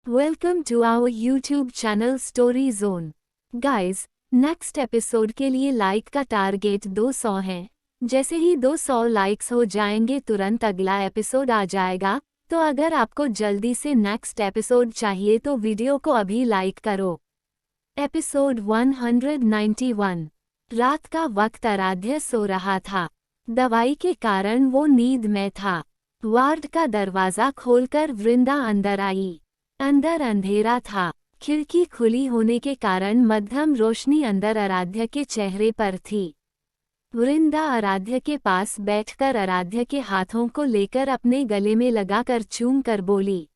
Welcome to our YouTube channel story zone. Guys, next episode के लिए like का target 200 है। जैसे ही 200 लाइक्स हो जाएंगे तुरंत अगला एपिसोड आ जाएगा। तो अगर आपको जल्दी से नेक्स्ट एपिसोड चाहिए तो वीडियो को अभी लाइक करो। एपिसोड 191। रात का वक्त आराध्य सो रहा था। दवाई के कारण वो नींद में था। वार्ड का दरवाजा खोलकर वृंदा अंदर आई। अंदर अंधेरा था। खिड़की खुली होने के कारण मध्यम रोशनी अंदर आराध्य के चेहरे पर थी। वृंदा आराध्य के पास बैठकर आराध्य के हाथों को लेकर अपने गले में लगाकर चूम कर बोली,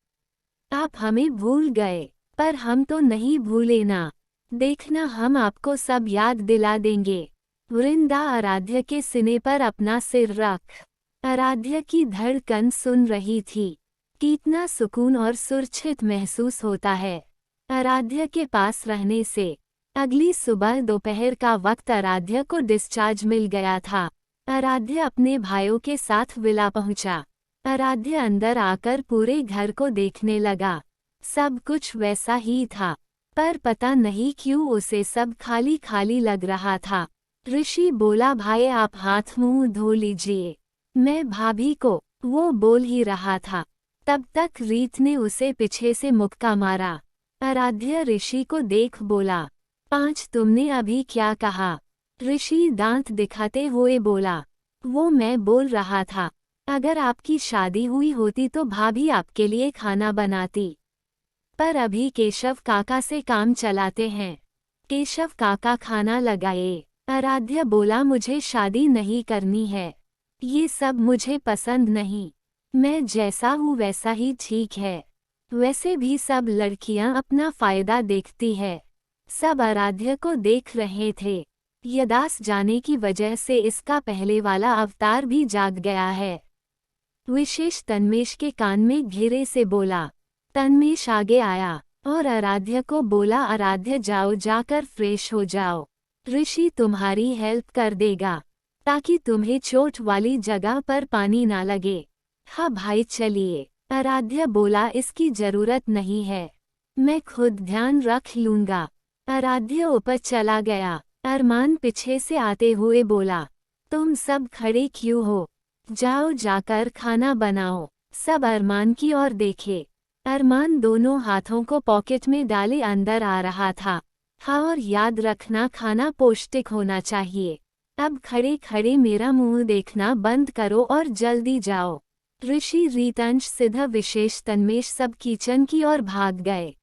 आप हमें भूल गए, पर हम तो नहीं भूले ना। देखना, हम आपको सब याद दिला देंगे। वृंदा आराध्य के सीने पर अपना सिर रख आराध्य की धड़कन सुन रही थी। कितना सुकून और सुरक्षित महसूस होता है आराध्य के पास रहने से। अगली सुबह दोपहर का वक्त आराध्य को डिस्चार्ज मिल गया था। आराध्य अपने भाइयों के साथ विला पहुंचा। आराध्य अंदर आकर पूरे घर को देखने लगा। सब कुछ वैसा ही था, पर पता नहीं क्यों उसे सब खाली खाली लग रहा था। ऋषि बोला, भाई आप हाथ मुंह धो लीजिए, मैं भाभी को। वो बोल ही रहा था, तब तक रीत ने उसे पीछे से मुक्का मारा। आराध्य ऋषि को देख बोला, 5 तुमने अभी क्या कहा? ऋषि दांत दिखाते हुए बोला, वो मैं बोल रहा था, अगर आपकी शादी हुई होती तो भाभी आपके लिए खाना बनाती, पर अभी केशव काका से काम चलाते हैं। केशव काका खाना लगाए। आराध्य बोला, मुझे शादी नहीं करनी है, ये सब मुझे पसंद नहीं, मैं जैसा हूँ वैसा ही ठीक है। वैसे भी सब लड़कियां अपना फायदा देखती है। सब आराध्य को देख रहे थे। यदास जाने की वजह से इसका पहले वाला अवतार भी जाग गया है। विशेष तन्मेश के कान में घेरे से बोला। तन्मेश आगे आया और आराध्य को बोला, आराध्य जाओ, जाकर फ्रेश हो जाओ, ऋषि तुम्हारी हेल्प कर देगा ताकि तुम्हें चोट वाली जगह पर पानी ना लगे। हाँ भाई चलिए। आराध्य बोला, इसकी जरूरत नहीं है, मैं खुद ध्यान रख लूंगा। आराध्य ऊपर चला गया। अरमान पीछे से आते हुए बोला, तुम सब खड़े क्यों हो? जाओ जाकर खाना बनाओ। सब अरमान की ओर देखे। अरमान दोनों हाथों को पॉकेट में डाले अंदर आ रहा था। हाँ, और याद रखना, खाना पौष्टिक होना चाहिए। अब खड़े खड़े मेरा मुंह देखना बंद करो और जल्दी जाओ। ऋषि, रीतंश, सिद्ध, विशेष, तन्मेश सब किचन की ओर भाग गए।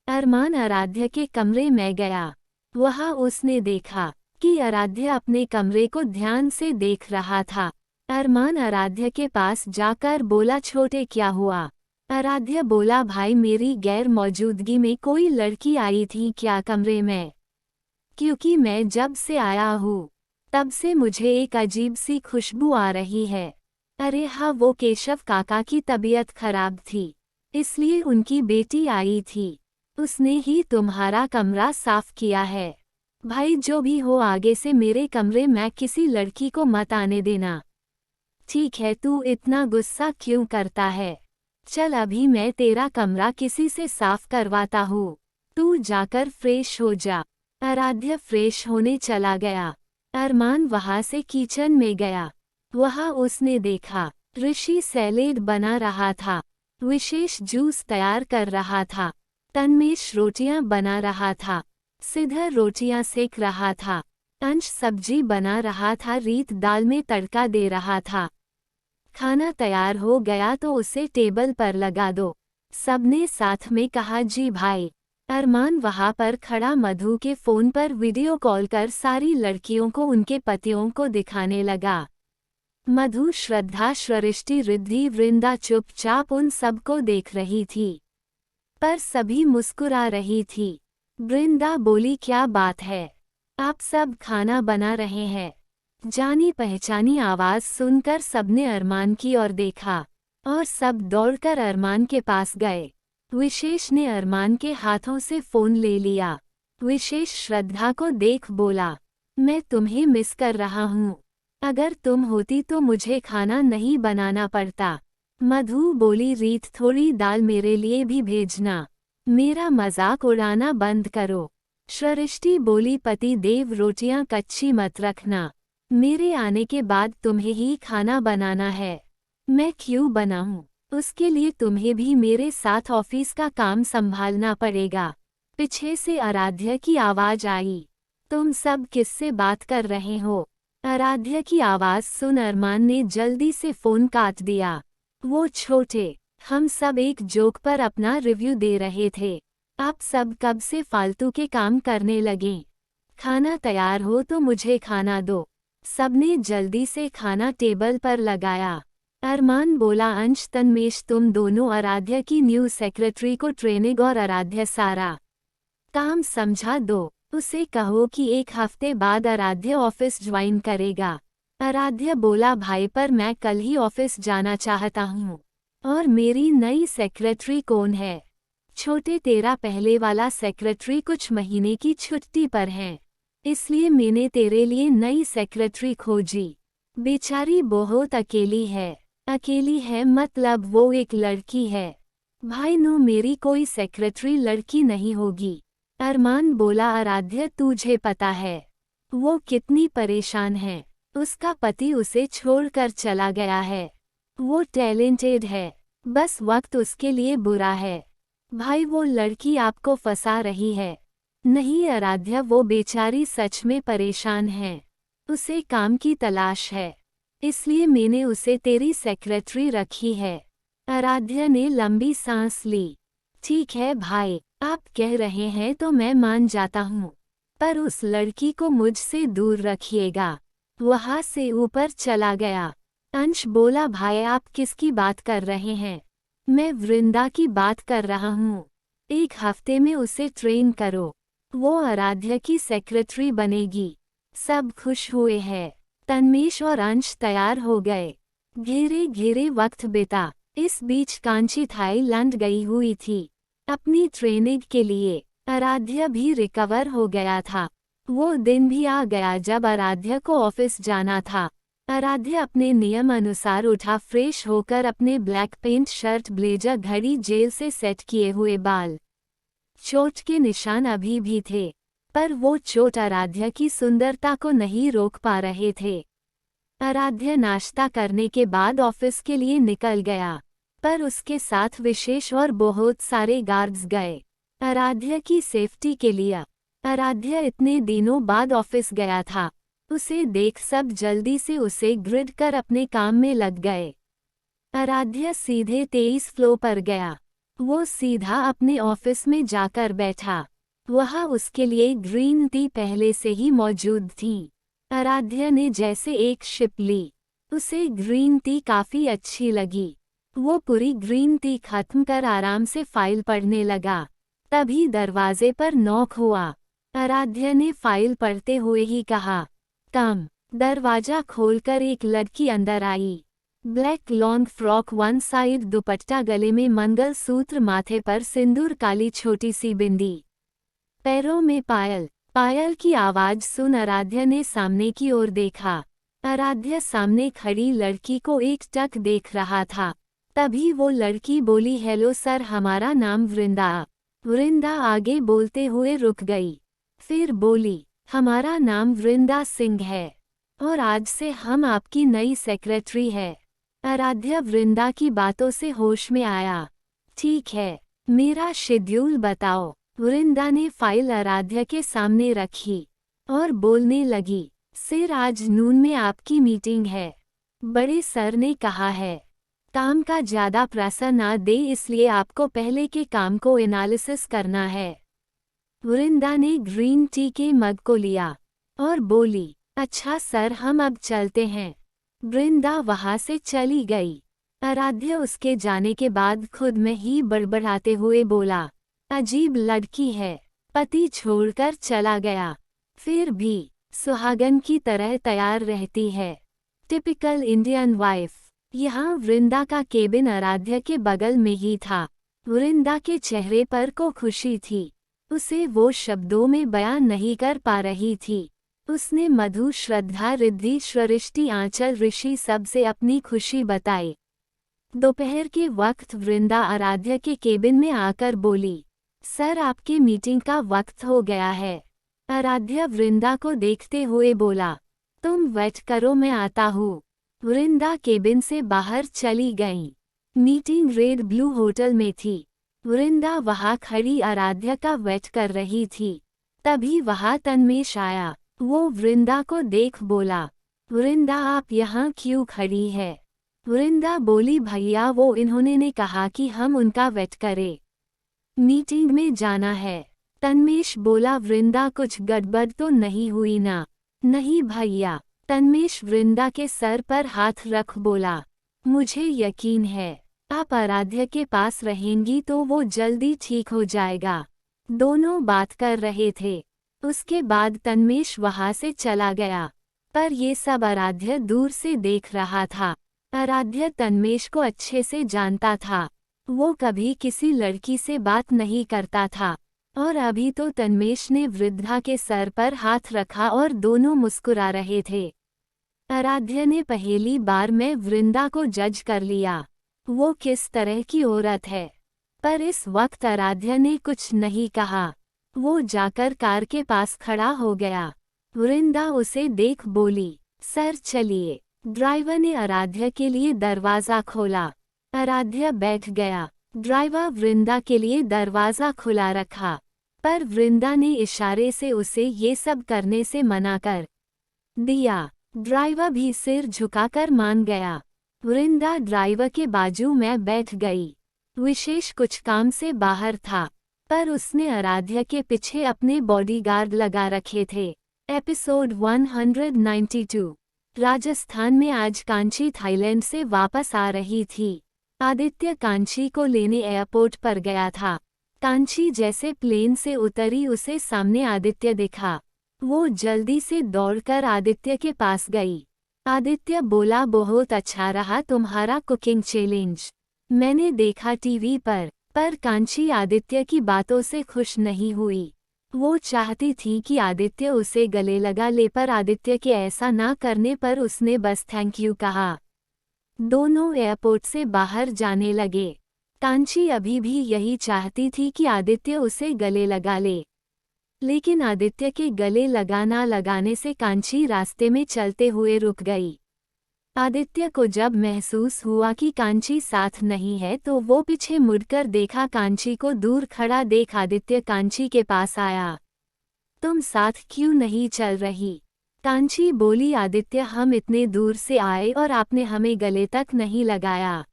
अरमान आराध्य के कमरे में गया। वहाँ उसने देखा कि आराध्य अपने कमरे को ध्यान से देख रहा था। अरमान आराध्य के पास जाकर बोला, छोटे क्या हुआ? आराध्य बोला, भाई मेरी गैर मौजूदगी में कोई लड़की आई थी क्या कमरे में? क्योंकि मैं जब से आया हूँ तब से मुझे एक अजीब सी खुशबू आ रही है। अरे हाँ, वो केशव काका की तबीयत खराब थी, इसलिए उनकी बेटी आई थी, उसने ही तुम्हारा कमरा साफ किया है। भाई जो भी हो, आगे से मेरे कमरे में किसी लड़की को मत आने देना। ठीक है, तू इतना गुस्सा क्यों करता है? चल अभी मैं तेरा कमरा किसी से साफ करवाता हूँ, तू जाकर फ्रेश हो जा। आराध्य फ्रेश होने चला गया। अरमान वहाँ से किचन में गया। वहाँ उसने देखा ऋषि सैलेड बना रहा था, विशेष जूस तैयार कर रहा था, तन्मेश रोटियां बना रहा था, सिद्ध रोटियां सेक रहा था, अंश सब्जी बना रहा था, रीत दाल में तड़का दे रहा था। खाना तैयार हो गया तो उसे टेबल पर लगा दो। सबने साथ में कहा, जी भाई। अरमान वहाँ पर खड़ा मधु के फोन पर वीडियो कॉल कर सारी लड़कियों को उनके पतियों को दिखाने लगा। मधु, श्रद्धा, सृष्टि, रिद्धि, वृंदा चुपचाप उन सबको देख रही थी, पर सभी मुस्कुरा रही थी। वृंदा बोली, क्या बात है, आप सब खाना बना रहे हैं? जानी पहचानी आवाज सुनकर सबने अरमान की ओर देखा और सब दौड़कर अरमान के पास गए। विशेष ने अरमान के हाथों से फोन ले लिया। विशेष श्रद्धा को देख बोला, मैं तुम्हें मिस कर रहा हूँ, अगर तुम होती तो मुझे खाना नहीं बनाना पड़ता। मधु बोली रीत थोड़ी दाल मेरे लिए भी भेजना। मेरा मजाक उड़ाना बंद करो। सृष्टि बोली पति देव रोटियां कच्ची मत रखना। मेरे आने के बाद तुम्हें ही खाना बनाना है। मैं क्यों बनाऊं? उसके लिए तुम्हें भी मेरे साथ ऑफिस का काम संभालना पड़ेगा। पीछे से आराध्या की आवाज आई। तुम सब किससे बात कर रहे हो? आराध्या की आवाज सुन अरमान ने जल्दी से फोन काट दिया। वो छोटे, हम सब एक जोक पर अपना रिव्यू दे रहे थे। आप सब कब से फालतू के काम करने लगे? खाना तैयार हो तो मुझे खाना दो। सबने जल्दी से खाना टेबल पर लगाया। अरमान बोला अंश तन्मेश तुम दोनों आराध्या की न्यू सेक्रेटरी को ट्रेनिंग और आराध्या सारा काम समझा दो। उसे कहो कि 1 हफ्ते बाद आराध्या ऑफिस ज्वाइन करेगा। आराध्या बोला भाई पर मैं कल ही ऑफिस जाना चाहता हूँ। और मेरी नई सेक्रेटरी कौन है? छोटे तेरा पहले वाला सेक्रेटरी कुछ महीने की छुट्टी पर है, इसलिए मैंने तेरे लिए नई सेक्रेटरी खोजी। बेचारी बहुत अकेली है। अकेली है मतलब वो एक लड़की है। भाई नो मेरी कोई सेक्रेटरी लड़की नहीं होगी। अरमान बोला आराध्या तुझे पता है वो कितनी परेशान है। उसका पति उसे छोड़कर चला गया है। वो टैलेंटेड है, बस वक्त उसके लिए बुरा है। भाई वो लड़की आपको फंसा रही है। नहीं आराध्या वो बेचारी सच में परेशान है। उसे काम की तलाश है, इसलिए मैंने उसे तेरी सेक्रेटरी रखी है। आराध्या ने लंबी सांस ली। ठीक है भाई, आप कह रहे हैं तो मैं मान जाता हूँ, पर उस लड़की को मुझसे दूर रखिएगा। वहाँ से ऊपर चला गया। अंश बोला भाई आप किसकी बात कर रहे हैं? मैं वृंदा की बात कर रहा हूँ। 1 हफ्ते में उसे ट्रेन करो, वो आराध्या की सेक्रेटरी बनेगी। सब खुश हुए हैं। तन्मेश और अंश तैयार हो गए। घेरे घेरे वक्त बीता। इस बीच कांची थाईलैंड गई हुई थी अपनी ट्रेनिंग के लिए। आराध्या भी रिकवर हो गया था। वो दिन भी आ गया जब आराध्या को ऑफिस जाना था। आराध्या अपने नियम अनुसार उठा, फ्रेश होकर अपने ब्लैक पेंट शर्ट ब्लेजर घड़ी जेल से सेट किए हुए बाल। चोट के निशान अभी भी थे, पर वो चोट आराध्या की सुंदरता को नहीं रोक पा रहे थे। आराध्या नाश्ता करने के बाद ऑफिस के लिए निकल गया, पर उसके साथ विशेष और बहुत सारे गार्ड्स गए आराध्या की सेफ्टी के लिए। आराध्या इतने दिनों बाद ऑफिस गया था। उसे देख सब जल्दी से उसे ग्रिड कर अपने काम में लग गए। आराध्या सीधे 23 फ्लोर पर गया। वो सीधा अपने ऑफिस में जाकर बैठा। वहाँ उसके लिए ग्रीन टी पहले से ही मौजूद थी। आराध्या ने जैसे एक सिप ली। उसे ग्रीन टी काफी अच्छी लगी। वो पूरी ग्रीन टी खत्म कर आराम से फाइल पढ़ने लगा। तभी दरवाजे पर नॉक हुआ। आराध्या ने फाइल पढ़ते हुए ही कहा कम। दरवाजा खोलकर एक लड़की अंदर आई। Black long frock, one side दुपट्टा, गले में मंगलसूत्र, माथे पर सिंदूर, काली छोटी सी बिंदी, पैरों में पायल। पायल की आवाज सुन आराध्या ने सामने की ओर देखा। आराध्या सामने खड़ी लड़की को एक टक देख रहा था। तभी वो लड़की बोली हेलो सर, हमारा नाम वृंदा। वृंदा आगे बोलते हुए रुक गई, फिर बोली हमारा नाम वृंदा सिंह है और आज से हम आपकी नई सेक्रेटरी है। आराध्या वृंदा की बातों से होश में आया। ठीक है, मेरा शेड्यूल बताओ। वृंदा ने फाइल आराध्या के सामने रखी और बोलने लगी सर, आज नून में आपकी मीटिंग है। बड़े सर ने कहा है काम का ज्यादा प्रेशर ना दे, इसलिए आपको पहले के काम को एनालिसिस करना है। वृंदा ने ग्रीन टी के मग को लिया और बोली अच्छा सर, हम अब चलते हैं। वृंदा वहां से चली गई। आराध्या उसके जाने के बाद खुद में ही बड़बड़ाते हुए बोला अजीब लड़की है, पति छोड़कर चला गया, फिर भी सुहागन की तरह तैयार रहती है। Typical Indian wife. यहाँ वृंदा का केबिन आराध्या के बगल में ही था। वृंदा के चेहरे पर को खुशी थी। उसे वो शब्दों में बयान नहीं कर पा रही थी। उसने मधु, श्रद्धा, रिद्धि, सृष्टि, आंचल, ऋषि सब से अपनी खुशी बताई। दोपहर के वक्त वृंदा आराध्या के केबिन में आकर बोली, सर आपके मीटिंग का वक्त हो गया है। आराध्या वृंदा को देखते हुए बोला, तुम वेट करो मैं आता हूँ। वृंदा केबिन से बाहर चली गई। मीटिंग रेड ब्लू होटल में थी। वृंदा वहां खड़ी आराध्या का वेट कर रही थी। तभी वहां तन्मेश आया। वो वृंदा को देख बोला, वृंदा आप यहाँ क्यों खड़ी है? वृंदा बोली, भैया वो इन्होंने ने कहा कि हम उनका वेट करें, मीटिंग में जाना है। तन्मेश बोला, वृंदा कुछ गड़बड़ तो नहीं हुई ना? नहीं भैया। तन्मेश वृंदा के सर पर हाथ रख बोला, मुझे यकीन है आप आराध्या के पास रहेंगी तो वो जल्दी ठीक हो जाएगा। दोनों बात कर रहे थे। उसके बाद तन्मेश वहां से चला गया। पर ये सब आराध्या दूर से देख रहा था। आराध्या तन्मेश को अच्छे से जानता था। वो कभी किसी लड़की से बात नहीं करता था। और अभी तो तन्मेश ने वृद्धा के सर पर हाथ रखा और दोनों मुस्कुरा रहे थे। आराध्या ने पहली बार में वृंदा को जज कर लिया, वो किस तरह की औरत है। पर इस वक्त आराध्या ने कुछ नहीं कहा। वो जाकर कार के पास खड़ा हो गया। वृंदा उसे देख बोली, सर चलिए। ड्राइवर ने आराध्या के लिए दरवाज़ा खोला। आराध्या बैठ गया। ड्राइवर वृंदा के लिए दरवाज़ा खुला रखा। पर वृंदा ने इशारे से उसे ये सब करने से मना कर दिया। ड्राइवर भी सिर झुकाकर मान गया। वृंदा ड्राइवर के बाजू में बैठ गई। विशेष कुछ काम से बाहर था, पर उसने आराध्या के पीछे अपने बॉडीगार्ड लगा रखे थे। एपिसोड 192। राजस्थान में आज कांची थाईलैंड से वापस आ रही थी। आदित्य कांची को लेने एयरपोर्ट पर गया था। कांची जैसे प्लेन से उतरी उसे सामने आदित्य दिखा। वो जल्दी से दौड़कर आदित्य के पास गई। आदित्य बोला, बहुत अच्छा रहा तुम्हारा कुकिंग चैलेंज, मैंने देखा टीवी पर कांची आदित्य की बातों से खुश नहीं हुई। वो चाहती थी कि आदित्य उसे गले लगा ले, पर आदित्य के ऐसा ना करने पर उसने बस थैंक यू कहा। दोनों एयरपोर्ट से बाहर जाने लगे। कांची अभी भी यही चाहती थी कि आदित्य उसे गले लगा ले, लेकिन आदित्य के गले लगाने से कांची रास्ते में चलते हुए रुक गई। आदित्य को जब महसूस हुआ कि कांची साथ नहीं है तो वो पीछे मुड़कर देखा। कांची को दूर खड़ा देख आदित्य कांची के पास आया। तुम साथ क्यों नहीं चल रही? कांची बोली, आदित्य हम इतने दूर से आए और आपने हमें गले तक नहीं लगाया।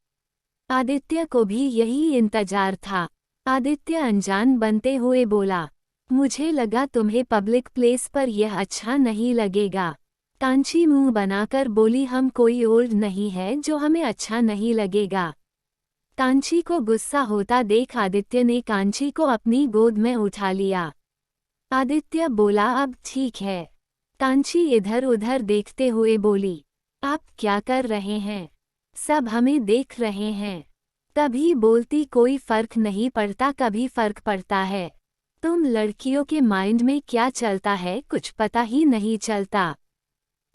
आदित्य को भी यही इंतजार था। आदित्य अनजान बनते हुए बोला, मुझे लगा तुम्हें पब्लिक प्लेस पर यह अच्छा नहीं लगेगा। कांची मुंह बनाकर बोली, हम कोई ओल्ड नहीं है जो हमें अच्छा नहीं लगेगा। कांची को गुस्सा होता देख आदित्य ने कांची को अपनी गोद में उठा लिया। आदित्य बोला, अब ठीक है। कांची इधर उधर देखते हुए बोली, आप क्या कर रहे हैं? सब हमें देख रहे हैं। कभी बोलती कोई फर्क नहीं पड़ता, कभी फर्क पड़ता है। तुम लड़कियों के माइंड में क्या चलता है कुछ पता ही नहीं चलता।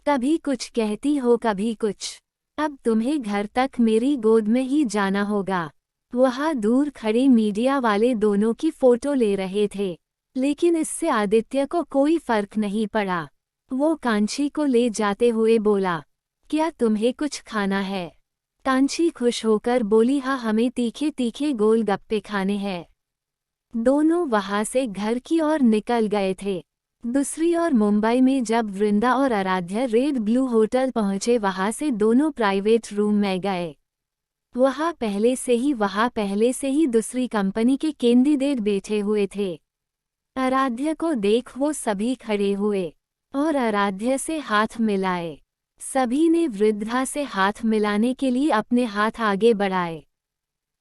कभी कुछ कहती हो कभी कुछ। अब तुम्हें घर तक मेरी गोद में ही जाना होगा। वहाँ दूर खड़े मीडिया वाले दोनों की फोटो ले रहे थे, लेकिन इससे आदित्य को कोई फर्क नहीं पड़ा। वो कांची को ले जाते हुए बोला, क्या तुम्हें कुछ खाना है? कांची खुश होकर बोली, हाँ हमें तीखे तीखे गोलगप्पे खाने हैं। दोनों वहां से घर की ओर निकल गए थे। दूसरी ओर मुंबई में जब वृंदा और आराध्या रेड ब्लू होटल पहुंचे, वहां से दोनों प्राइवेट रूम में गए। वहां पहले से ही दूसरी कंपनी के कैंडिडेट बैठे हुए थे। आराध्या को देख वो सभी खड़े हुए और आराध्या से हाथ मिलाए। सभी ने वृद्धा से हाथ मिलाने के लिए अपने हाथ आगे बढ़ाए,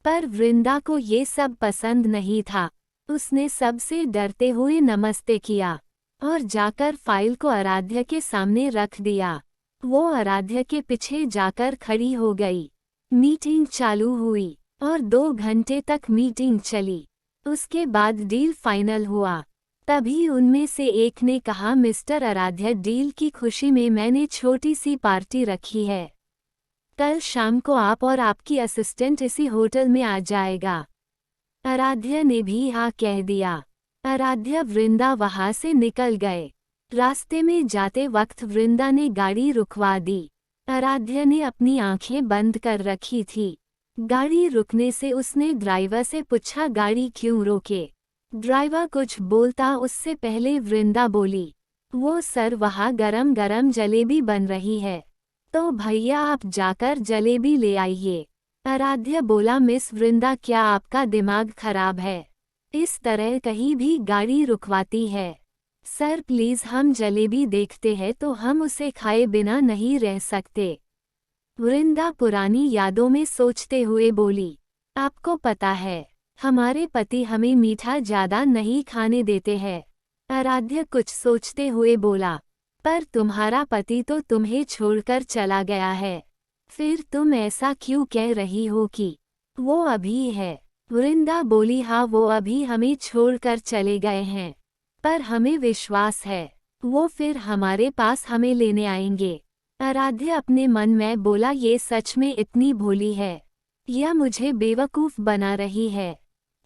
पर वृंदा को ये सब पसंद नहीं था। उसने सबसे डरते हुए नमस्ते किया और जाकर फाइल को आराध्या के सामने रख दिया। वो आराध्या के पीछे जाकर खड़ी हो गई। मीटिंग चालू हुई और 2 घंटे तक मीटिंग चली। उसके बाद डील फाइनल हुआ। तभी उनमें से एक ने कहा, मिस्टर आराध्या, डील की खुशी में मैंने छोटी सी पार्टी रखी है। कल शाम को आप और आपकी असिस्टेंट इसी होटल में आ जाएगा। आराध्या ने भी हाँ कह दिया। आराध्या वृंदा वहां से निकल गए। रास्ते में जाते वक्त वृंदा ने गाड़ी रुकवा दी। आराध्या ने अपनी आंखें बंद कर रखी थी। गाड़ी रुकने से उसने ड्राइवर से पूछा गाड़ी क्यों रोके। ड्राइवर कुछ बोलता उससे पहले वृंदा बोली, वो सर वहाँ गरम गरम जलेबी बन रही है, तो भैया आप जाकर जलेबी ले आइए। आराध्या बोला, मिस वृंदा क्या आपका दिमाग खराब है, इस तरह कहीं भी गाड़ी रुकवाती है। सर प्लीज हम जलेबी देखते हैं तो हम उसे खाए बिना नहीं रह सकते। वृंदा पुरानी यादों में सोचते हुए बोली, आपको पता है हमारे पति हमें मीठा ज्यादा नहीं खाने देते हैं। आराध्या कुछ सोचते हुए बोला, पर तुम्हारा पति तो तुम्हें छोड़कर चला गया है, फिर तुम ऐसा क्यों कह रही हो कि वो अभी है। वृंदा बोली, हाँ वो अभी हमें छोड़कर चले गए हैं, पर हमें विश्वास है वो फिर हमारे पास हमें लेने आएंगे। आराध्या अपने मन में बोला, ये सच में इतनी भोली है या मुझे बेवकूफ बना रही है।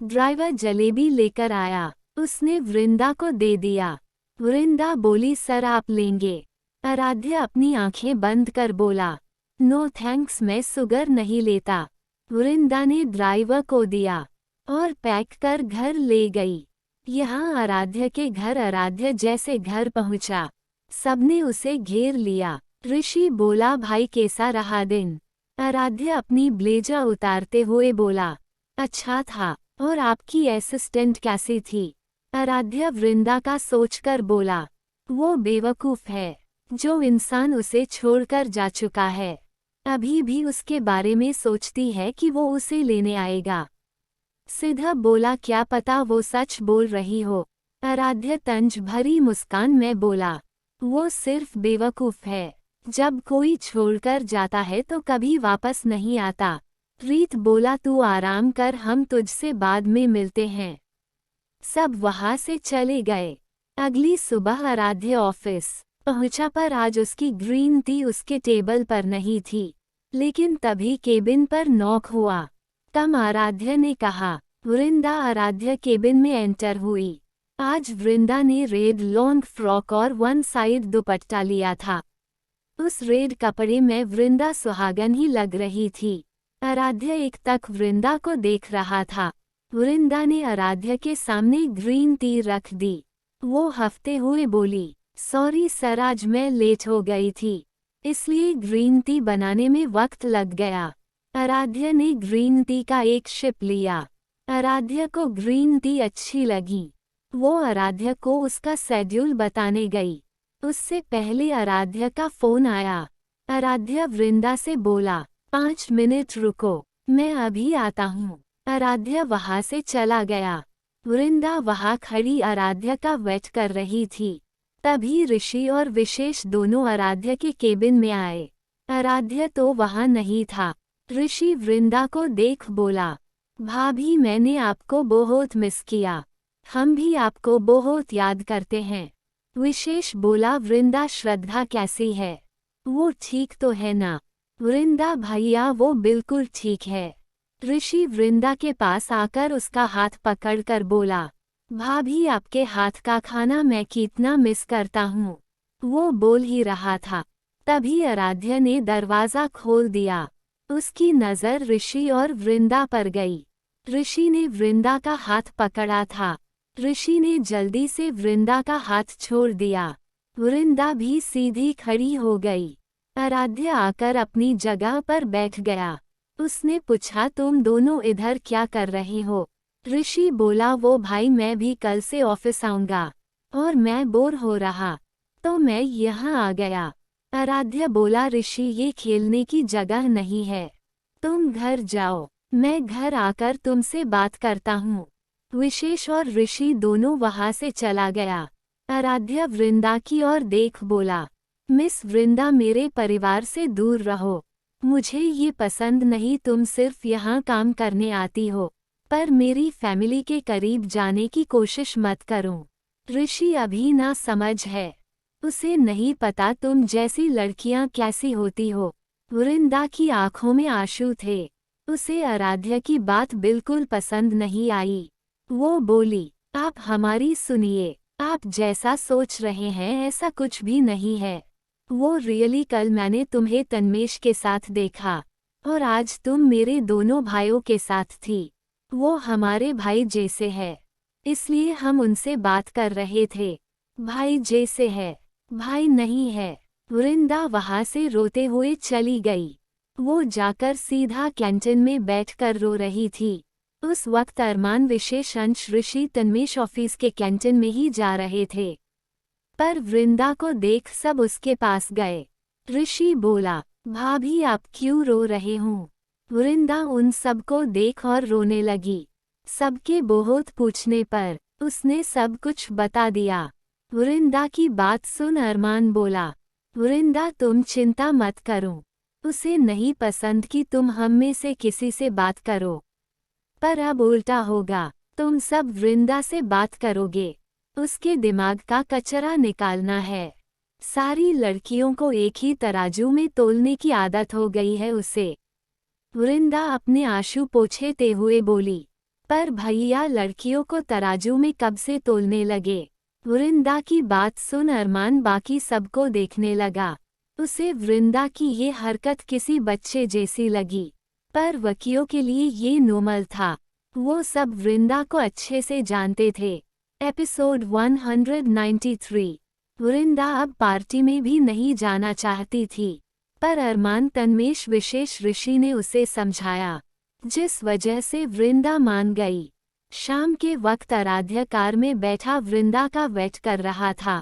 ड्राइवर जलेबी लेकर आया, उसने वृंदा को दे दिया। वृंदा बोली, सर आप लेंगे। आराध्या अपनी आंखें बंद कर बोला, नो थैंक्स मैं शुगर नहीं लेता। वृंदा ने ड्राइवर को दिया और पैक कर घर ले गई। यहाँ आराध्या के घर आराध्या जैसे घर पहुंचा, सबने उसे घेर लिया। ऋषि बोला, भाई कैसा रहा दिन। आराध्या अपनी ब्लेजर उतारते हुए बोला, अच्छा था। और आपकी असिस्टेंट कैसी थी। आराध्या वृंदा का सोचकर बोला, वो बेवकूफ है जो इंसान उसे छोड़कर जा चुका है, अभी भी उसके बारे में सोचती है कि वो उसे लेने आएगा। सीधा बोला, क्या पता वो सच बोल रही हो। आराध्या तंज भरी मुस्कान में बोला, वो सिर्फ बेवकूफ है, जब कोई छोड़कर जाता है तो कभी वापस नहीं आता। रीत बोला, तू आराम कर, हम तुझसे बाद में मिलते हैं। सब वहां से चले गए। अगली सुबह आराध्या ऑफिस पहुंचा, पर आज उसकी ग्रीन टी उसके टेबल पर नहीं थी। लेकिन तभी केबिन पर नॉक हुआ। तब आराध्या ने कहा, वृंदा। आराध्या केबिन में एंटर हुई। आज वृंदा ने रेड लॉन्ग फ्रॉक और वन साइड दुपट्टा लिया था। उस रेड कपड़े में वृंदा सुहागन ही लग रही थी। आराध्या एक तक वृंदा को देख रहा था। वृंदा ने आराध्या के सामने ग्रीन टी रख दी। वो हफ्ते हुए बोली, सॉरी सर आज मैं लेट हो गई थी, इसलिए ग्रीन टी बनाने में वक्त लग गया। आराध्या ने ग्रीन टी का एक सिप लिया। आराध्या को ग्रीन टी अच्छी लगी। वो आराध्या को उसका शेड्यूल बताने गई। उससे पहले आराध्या का फोन आया। आराध्या वृंदा से बोला, 5 मिनट रुको, मैं अभी आता हूँ। आराध्या वहां से चला गया। वृंदा वहां खड़ी आराध्या का वेट कर रही थी। तभी ऋषि और विशेष दोनों आराध्या के केबिन में आए। आराध्या तो वहां नहीं था। ऋषि वृंदा को देख बोला, भाभी मैंने आपको बहुत मिस किया, हम भी आपको बहुत याद करते हैं। विशेष बोला, वृंदा श्रद्धा कैसी है, वो ठीक तो है ना। वृंदा, भैया वो बिल्कुल ठीक है। ऋषि वृंदा के पास आकर उसका हाथ पकड़कर बोला, भाभी आपके हाथ का खाना मैं कितना मिस करता हूँ। वो बोल ही रहा था, तभी आराध्या ने दरवाज़ा खोल दिया। उसकी नज़र ऋषि और वृंदा पर गई। ऋषि ने वृंदा का हाथ पकड़ा था। ऋषि ने जल्दी से वृंदा का हाथ छोड़ दिया। वृंदा भी सीधी खड़ी हो गई। आराध्या आकर अपनी जगह पर बैठ गया। उसने पूछा, तुम दोनों इधर क्या कर रहे हो। ऋषि बोला, वो भाई मैं भी कल से ऑफिस आऊंगा और मैं बोर हो रहा तो मैं यहाँ आ गया। आराध्या बोला, ऋषि ये खेलने की जगह नहीं है, तुम घर जाओ, मैं घर आकर तुमसे बात करता हूँ। विशेष और ऋषि दोनों वहां से चला गया। आराध्या वृंदा की ओर देख बोला, मिस वृंदा मेरे परिवार से दूर रहो, मुझे ये पसंद नहीं, तुम सिर्फ यहाँ काम करने आती हो, पर मेरी फैमिली के करीब जाने की कोशिश मत करो। ऋषि अभी ना समझ है, उसे नहीं पता तुम जैसी लड़कियां कैसी होती हो। वृंदा की आंखों में आंसू थे। उसे आराध्या की बात बिल्कुल पसंद नहीं आई। वो बोली, आप हमारी सुनिए, आप जैसा सोच रहे हैं ऐसा कुछ भी नहीं है। वो रियली कल मैंने तुम्हें तन्मेश के साथ देखा और आज तुम मेरे दोनों भाइयों के साथ थी। वो हमारे भाई जैसे है, इसलिए हम उनसे बात कर रहे थे। भाई जैसे है, भाई नहीं है। वृंदा वहां से रोते हुए चली गई। वो जाकर सीधा कैंटीन में बैठकर रो रही थी। उस वक्त अरमान विशेष अंश ऋषि तन्मेश ऑफिस के कैंटीन में ही जा रहे थे, पर वृंदा को देख सब उसके पास गए। ऋषि बोला, भाभी आप क्यों रो रहे हो? वृंदा उन सबको देख और रोने लगी। सबके बहुत पूछने पर उसने सब कुछ बता दिया। वृंदा की बात सुन अरमान बोला, वृंदा तुम चिंता मत करो, उसे नहीं पसंद कि तुम हम में से किसी से बात करो, पर अब उल्टा होगा, तुम सब वृंदा से बात करोगे। उसके दिमाग का कचरा निकालना है। सारी लड़कियों को एक ही तराजू में तोलने की आदत हो गई है उसे। वृंदा अपने आंसू पोंछते हुए बोली, पर भैया लड़कियों को तराजू में कब से तोलने लगे? वृंदा की बात सुन अरमान बाकी सबको देखने लगा। उसे वृंदा की ये हरकत किसी बच्चे जैसी लगी, पर वकीलों के लिए ये नॉर्मल था। वो सब वृंदा को अच्छे से जानते थे। एपिसोड 193। वृंदा अब पार्टी में भी नहीं जाना चाहती थी, पर अरमान तन्मेश विशेष ऋषि ने उसे समझाया, जिस वजह से वृंदा मान गई। शाम के वक्त आराध्या कार में बैठा वृंदा का वेट कर रहा था।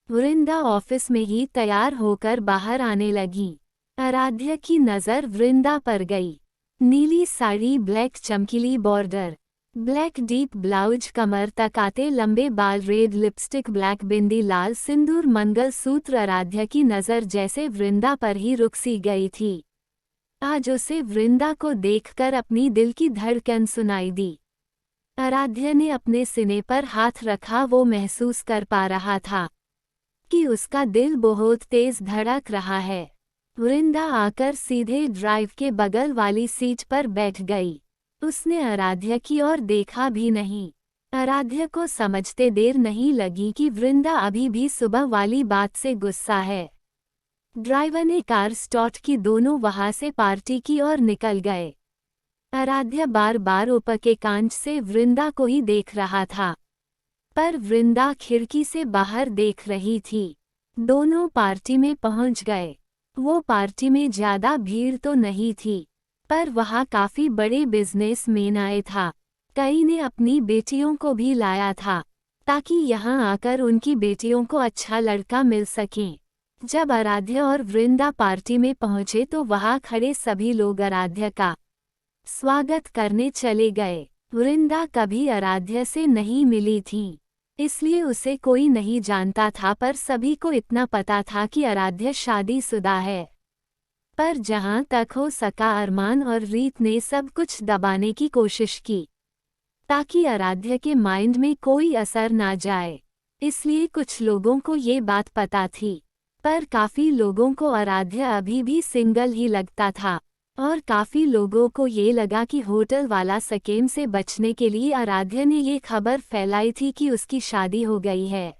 वृंदा ऑफिस में ही तैयार होकर बाहर आने लगी। आराध्या की नज़र वृंदा पर गई। नीली साड़ी, ब्लैक चमकीली बॉर्डर, ब्लैक डीप ब्लाउज, कमर तक आते लंबे बाल, रेड लिपस्टिक, ब्लैक बिंदी, लाल सिंदूर, मंगल सूत्र। आराध्या की नज़र जैसे वृंदा पर ही रुक सी गई थी। आज उसे वृंदा को देखकर अपनी दिल की धड़कन सुनाई दी। आराध्या ने अपने सीने पर हाथ रखा। वो महसूस कर पा रहा था कि उसका दिल बहुत तेज धड़क रहा है। वृंदा आकर सीधे ड्राइव के बगल वाली सीट पर बैठ गई। उसने आराध्या की ओर देखा भी नहीं। आराध्या को समझते देर नहीं लगी कि वृंदा अभी भी सुबह वाली बात से गुस्सा है। ड्राइवर ने कार स्टार्ट की, दोनों वहां से पार्टी की ओर निकल गए। आराध्या बार बार ऊपर के कांच से वृंदा को ही देख रहा था, पर वृंदा खिड़की से बाहर देख रही थी। दोनों पार्टी में पहुंच गए। वो पार्टी में ज्यादा भीड़ तो नहीं थी, पर वहाँ काफी बड़े बिजनेसमैन आए था। कई ने अपनी बेटियों को भी लाया था, ताकि यहाँ आकर उनकी बेटियों को अच्छा लड़का मिल सके। जब आराध्या और वृंदा पार्टी में पहुंचे तो वहाँ खड़े सभी लोग आराध्या का स्वागत करने चले गए। वृंदा कभी आराध्या से नहीं मिली थी, इसलिए उसे कोई नहीं जानता था, पर सभी को इतना पता था कि आराध्या शादीशुदा है। पर जहां तक हो सका अरमान और रीत ने सब कुछ दबाने की कोशिश की, ताकि आराध्या के माइंड में कोई असर ना जाए। इसलिए कुछ लोगों को ये बात पता थी, पर काफी लोगों को आराध्या अभी भी सिंगल ही लगता था, और काफी लोगों को ये लगा कि होटल वाला स्कैम से बचने के लिए आराध्या ने ये खबर फैलाई थी कि उसकी शादी हो गई है।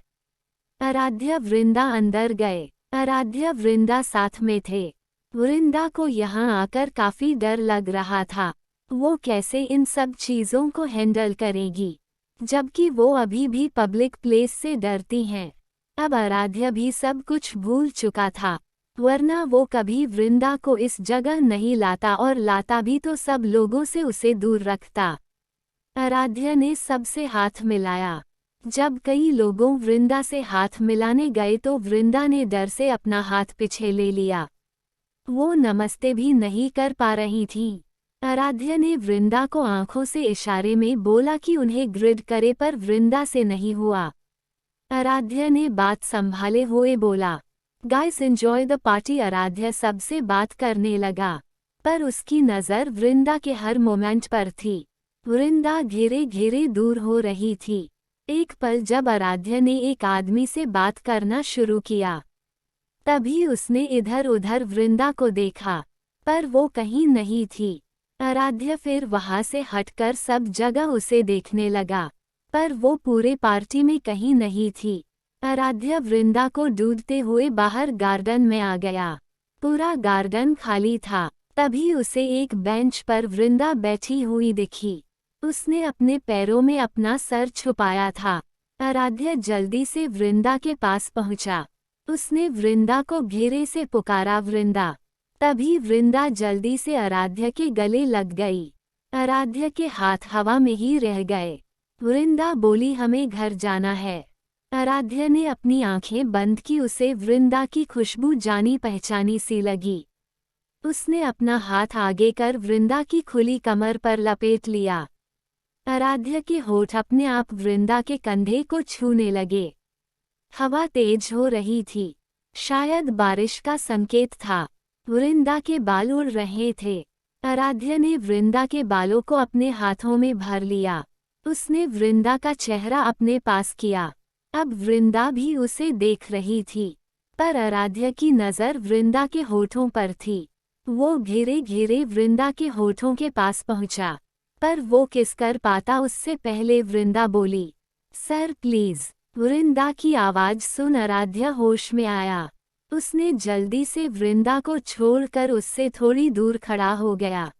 आराध्या वृंदा अंदर गए। आराध्या वृंदा साथ में थे। वृंदा को यहाँ आकर काफी डर लग रहा था। वो कैसे इन सब चीजों को हैंडल करेगी, जबकि वो अभी भी पब्लिक प्लेस से डरती हैं। अब आराध्या भी सब कुछ भूल चुका था, वरना वो कभी वृंदा को इस जगह नहीं लाता, और लाता भी तो सब लोगों से उसे दूर रखता। आराध्या ने सबसे हाथ मिलाया। जब कई लोगों वृंदा से हाथ मिलाने गए तो वृंदा ने डर से अपना हाथ पीछे ले लिया। वो नमस्ते भी नहीं कर पा रही थी। आराध्या ने वृंदा को आंखों से इशारे में बोला कि उन्हें ग्रिड करे, पर वृंदा से नहीं हुआ। आराध्या ने बात संभाले हुए बोला, guys enjoy the party. Aaradhya सबसे बात करने लगा, पर उसकी नज़र वृंदा के हर मोमेंट पर थी। वृंदा धीरे धीरे दूर हो रही थी। एक पल जब आराध्या ने एक आदमी से बात करना शुरू किया, तभी उसने इधर उधर वृंदा को देखा, पर वो कहीं नहीं थी। आराध्य फिर वहां से हटकर सब जगह उसे देखने लगा, पर वो पूरे पार्टी में कहीं नहीं थी। आराध्य वृंदा को ढूंढते हुए बाहर गार्डन में आ गया। पूरा गार्डन खाली था। तभी उसे एक बेंच पर वृंदा बैठी हुई दिखी। उसने अपने पैरों में अपना सर छुपाया था। आराध्य जल्दी से वृंदा के पास पहुंचा। उसने वृंदा को घेरे से पुकारा, वृंदा। तभी वृंदा जल्दी से आराध्य के गले लग गई। आराध्य के हाथ हवा में ही रह गए। वृंदा बोली, हमें घर जाना है। आराध्य ने अपनी आंखें बंद की। उसे वृंदा की खुशबू जानी पहचानी सी लगी। उसने अपना हाथ आगे कर वृंदा की खुली कमर पर लपेट लिया। आराध्य के होठ अपने आप वृंदा के कंधे को छूने लगे। हवा तेज हो रही थी, शायद बारिश का संकेत था। वृंदा के बाल उड़ रहे थे। आराध्य ने वृंदा के बालों को अपने हाथों में भर लिया। उसने वृंदा का चेहरा अपने पास किया। अब वृंदा भी उसे देख रही थी, पर आराध्य की नज़र वृंदा के होठों पर थी। वो धीरे धीरे वृंदा के होठों के पास पहुंचा, पर वो किस कर पाता उससे पहले वृंदा बोली, सर प्लीज। वृंदा की आवाज़ सुन आराध्य होश में आया। उसने जल्दी से वृंदा को छोड़कर उससे थोड़ी दूर खड़ा हो गया।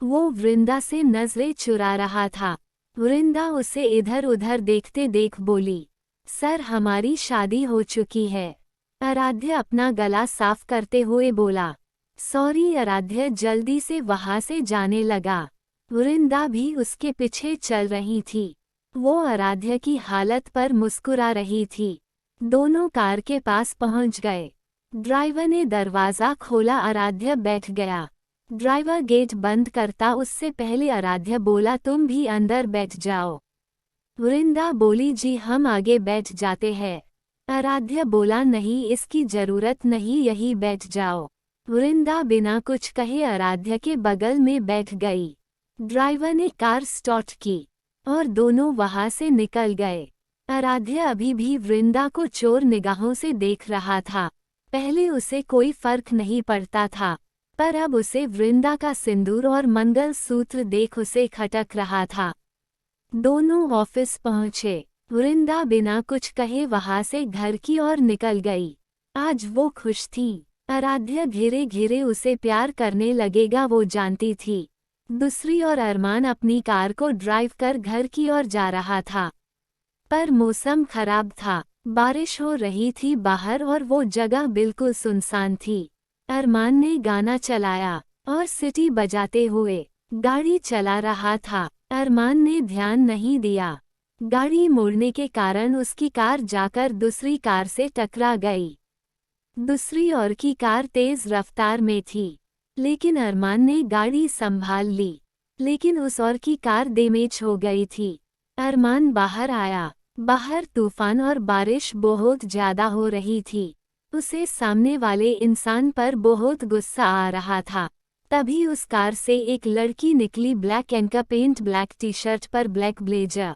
वो वृंदा से नजरें चुरा रहा था। वृंदा उसे इधर उधर देखते देख बोली, सर हमारी शादी हो चुकी है। आराध्य अपना गला साफ करते हुए बोला, सॉरी। आराध्य जल्दी से वहां से जाने लगा। वृंदा भी उसके पीछे चल रही थी। वो आराध्य की हालत पर मुस्कुरा रही थी। दोनों कार के पास पहुंच गए। ड्राइवर ने दरवाज़ा खोला। आराध्य बैठ गया। ड्राइवर गेट बंद करता उससे पहले आराध्य बोला, तुम भी अंदर बैठ जाओ। वृंदा बोली, जी हम आगे बैठ जाते हैं। आराध्य बोला, नहीं इसकी जरूरत नहीं, यही बैठ जाओ। वृंदा बिना कुछ कहे आराध्य के बगल में बैठ गई। ड्राइवर ने कार स्टार्ट की और दोनों वहां से निकल गए। आराध्य अभी भी वृंदा को चोर निगाहों से देख रहा था। पहले उसे कोई फर्क नहीं पड़ता था, पर अब उसे वृंदा का सिंदूर और मंगलसूत्र देख उसे खटक रहा था। दोनों ऑफिस पहुंचे। वृंदा बिना कुछ कहे वहां से घर की ओर निकल गई। आज वो खुश थी। आराध्य धीरे धीरे उसे प्यार करने लगेगा, वो जानती थी। दूसरी ओर अरमान अपनी कार को ड्राइव कर घर की ओर जा रहा था, पर मौसम खराब था। बारिश हो रही थी बाहर और वो जगह बिल्कुल सुनसान थी। अरमान ने गाना चलाया और सीटी बजाते हुए गाड़ी चला रहा था। अरमान ने ध्यान नहीं दिया। गाड़ी मोड़ने के कारण उसकी कार जाकर दूसरी कार से टकरा गई। दूसरी ओर की कार तेज रफ्तार में थी, लेकिन अरमान ने गाड़ी संभाल ली। लेकिन उस ओर की कार डैमेज हो गई थी। अरमान बाहर आया। बाहर तूफान और बारिश बहुत ज्यादा हो रही थी। उसे सामने वाले इंसान पर बहुत गुस्सा आ रहा था। तभी उस कार से एक लड़की निकली, ब्लैक एंड का पेंट, ब्लैक टी शर्ट पर ब्लैक ब्लेजर।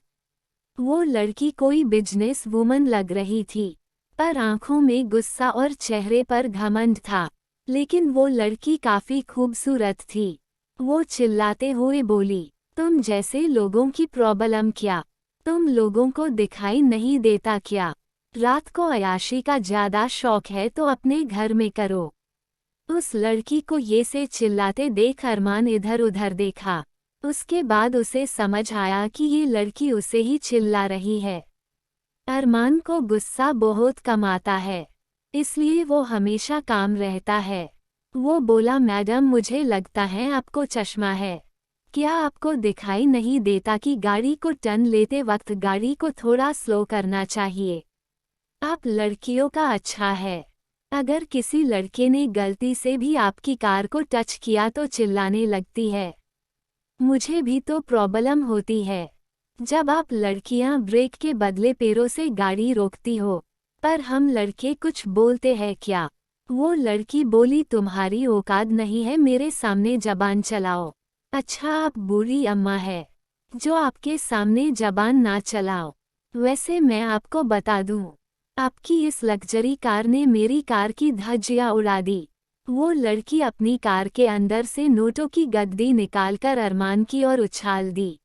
वो लड़की कोई बिजनेस वुमन लग रही थी, पर आंखों में गुस्सा और चेहरे पर घमंड था। लेकिन वो लड़की काफी खूबसूरत थी। वो चिल्लाते हुए बोली, तुम जैसे लोगों की प्रॉब्लम क्या? तुम लोगों को दिखाई नहीं देता क्या? रात को अयाशी का ज्यादा शौक है तो अपने घर में करो। उस लड़की को ये से चिल्लाते देख अरमान इधर उधर देखा। उसके बाद उसे समझ आया कि ये लड़की उसे ही चिल्ला रही है। अरमान को गुस्सा बहुत कम आता है, इसलिए वो हमेशा काम रहता है। वो बोला, मैडम मुझे लगता है आपको चश्मा है। क्या आपको दिखाई नहीं देता कि गाड़ी को टर्न लेते वक्त गाड़ी को थोड़ा स्लो करना चाहिए? आप लड़कियों का अच्छा है। अगर किसी लड़के ने गलती से भी आपकी कार को टच किया तो चिल्लाने लगती है। मुझे भी तो प्रॉब्लम होती है जब आप लड़कियां ब्रेक के बदले पैरों से गाड़ी रोकती हो, पर हम लड़के कुछ बोलते हैं क्या? वो लड़की बोली, तुम्हारी औकात नहीं है मेरे सामने जबान चलाओ। अच्छा आप बूढ़ी अम्मा है जो आपके सामने जबान ना चलाओ। वैसे मैं आपको बता दूं, आपकी इस लग्जरी कार ने मेरी कार की धज्जियां उड़ा दी। वो लड़की अपनी कार के अंदर से नोटों की गद्दी निकालकर अरमान की ओर उछाल दी।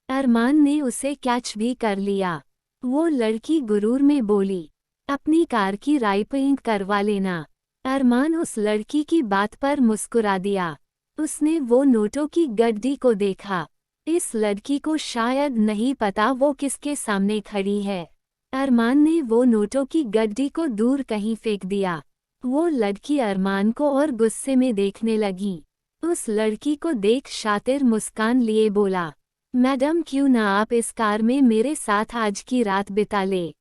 अरमान ने उसे कैच भी कर लिया। वो लड़की गुरूर में बोली, अपनी कार की राइपिंग करवा लेना। अरमान उस लड़की की बात पर मुस्कुरा दिया। उसने वो नोटों की गड्डी को देखा। इस लड़की को शायद नहीं पता वो किसके सामने खड़ी है। अरमान ने वो नोटों की गड्डी को दूर कहीं फेंक दिया। वो लड़की अरमान को और गुस्से में देखने लगी। उस लड़की को देख शातिर मुस्कान लिए बोला, मैडम क्यों ना आप इस कार में मेरे साथ आज की रात बिता ले।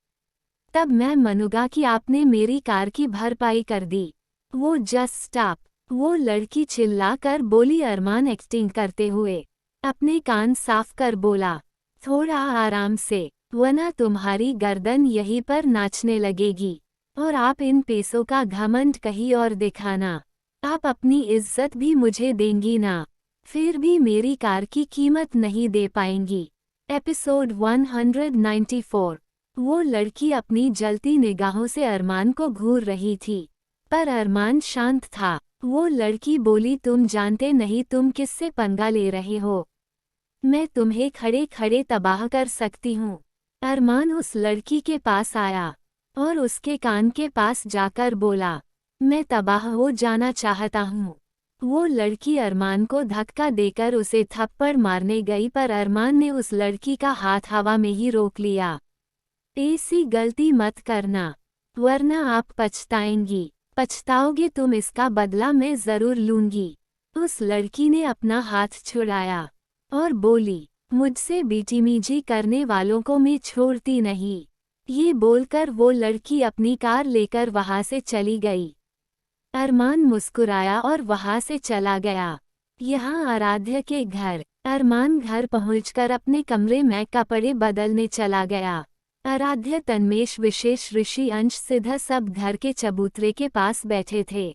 तब मैं मानूंगा कि आपने मेरी कार की भरपाई कर दी। वो जस्ट स्टॉप, वो लड़की चिल्लाकर बोली। अरमान एक्टिंग करते हुए अपने कान साफ कर बोला, थोड़ा आराम से, वरना तुम्हारी गर्दन यहीं पर नाचने लगेगी और आप इन पैसों का घमंड कहीं और दिखाना। आप अपनी इज्जत भी मुझे देंगी ना, फिर भी मेरी कार की कीमत नहीं दे पाएंगी। एपिसोड 194। वो लड़की अपनी जलती निगाहों से अरमान को घूर रही थी, पर अरमान शांत था। वो लड़की बोली, तुम जानते नहीं तुम किससे पंगा ले रहे हो। मैं तुम्हें खड़े खड़े तबाह कर सकती हूँ। अरमान उस लड़की के पास आया और उसके कान के पास जाकर बोला, मैं तबाह हो जाना चाहता हूँ। वो लड़की अरमान को धक्का देकर उसे थप्पड़ मारने गई, पर अरमान ने उस लड़की का हाथ हवा में ही रोक लिया। ऐसी गलती मत करना, वरना आप पछताएंगी। पछताओगे तुम, इसका बदला मैं जरूर लूंगी। उस लड़की ने अपना हाथ छुड़ाया और बोली, मुझसे बेटिमीजी करने वालों को मैं छोड़ती नहीं। ये बोलकर वो लड़की अपनी कार लेकर वहां से चली गई। अरमान मुस्कुराया और वहां से चला गया। यहाँ आराध्य के घर। अरमान घर पहुंचकर अपने कमरे में कपड़े बदलने चला गया। आराध्य, तन्मेश, विशेष, ऋषि, अंश, सिद्ध सब घर के चबूतरे के पास बैठे थे,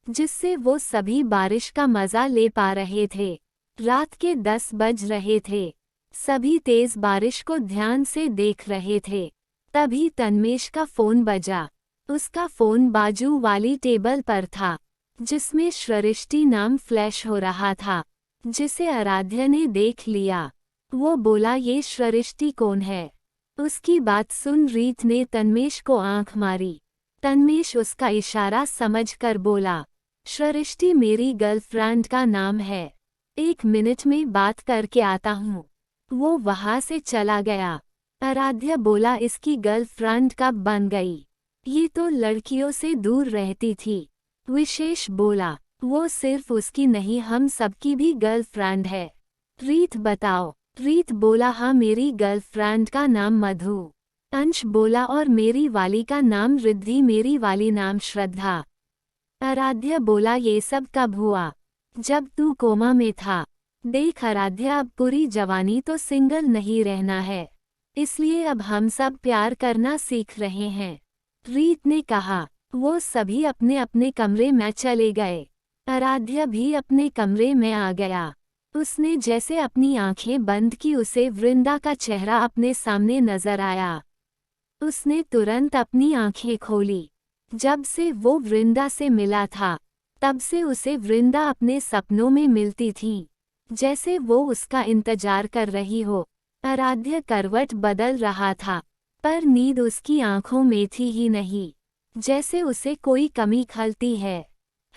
जिससे वो सभी बारिश का मजा ले पा रहे थे। रात के 10 बज रहे थे। सभी तेज बारिश को ध्यान से देख रहे थे। तभी तन्मेश का फोन बजा। उसका फोन बाजू वाली टेबल पर था, जिसमें सृष्टि नाम फ्लैश हो रहा था, जिसे आराध्य ने देख लिया। वो बोला, ये सृष्टि कौन है? उसकी बात सुन रीत ने तन्मेश को आंख मारी। तन्मेश उसका इशारा समझकर बोला, सृष्टि मेरी गर्लफ्रेंड का नाम है। 1 मिनट में बात करके आता हूँ। वो वहां से चला गया। आराध्य बोला, इसकी गर्लफ्रेंड कब बन गई? ये तो लड़कियों से दूर रहती थी। विशेष बोला, वो सिर्फ उसकी नहीं हम सबकी भी गर्लफ्रेंड है। रीत बताओ। रीत बोला, हाँ मेरी गर्लफ्रेंड का नाम मधु। अंश बोला, और मेरी वाली का नाम रिद्धि, मेरी वाली नाम श्रद्धा। आराध्य बोला, ये सब कब हुआ? जब तू कोमा में था। देख आराध्य, अब पूरी जवानी तो सिंगल नहीं रहना है, इसलिए अब हम सब प्यार करना सीख रहे हैं। रीत ने कहा। वो सभी अपने अपने कमरे में चले गए। आराध्य भी अपने कमरे में आ गया। उसने जैसे अपनी आंखें बंद की, उसे वृंदा का चेहरा अपने सामने नजर आया। उसने तुरंत अपनी आंखें खोली। जब से वो वृंदा से मिला था, तब से उसे वृंदा अपने सपनों में मिलती थी, जैसे वो उसका इंतजार कर रही हो। आराध्य करवट बदल रहा था, पर नींद उसकी आंखों में थी ही नहीं, जैसे उसे कोई कमी खलती है।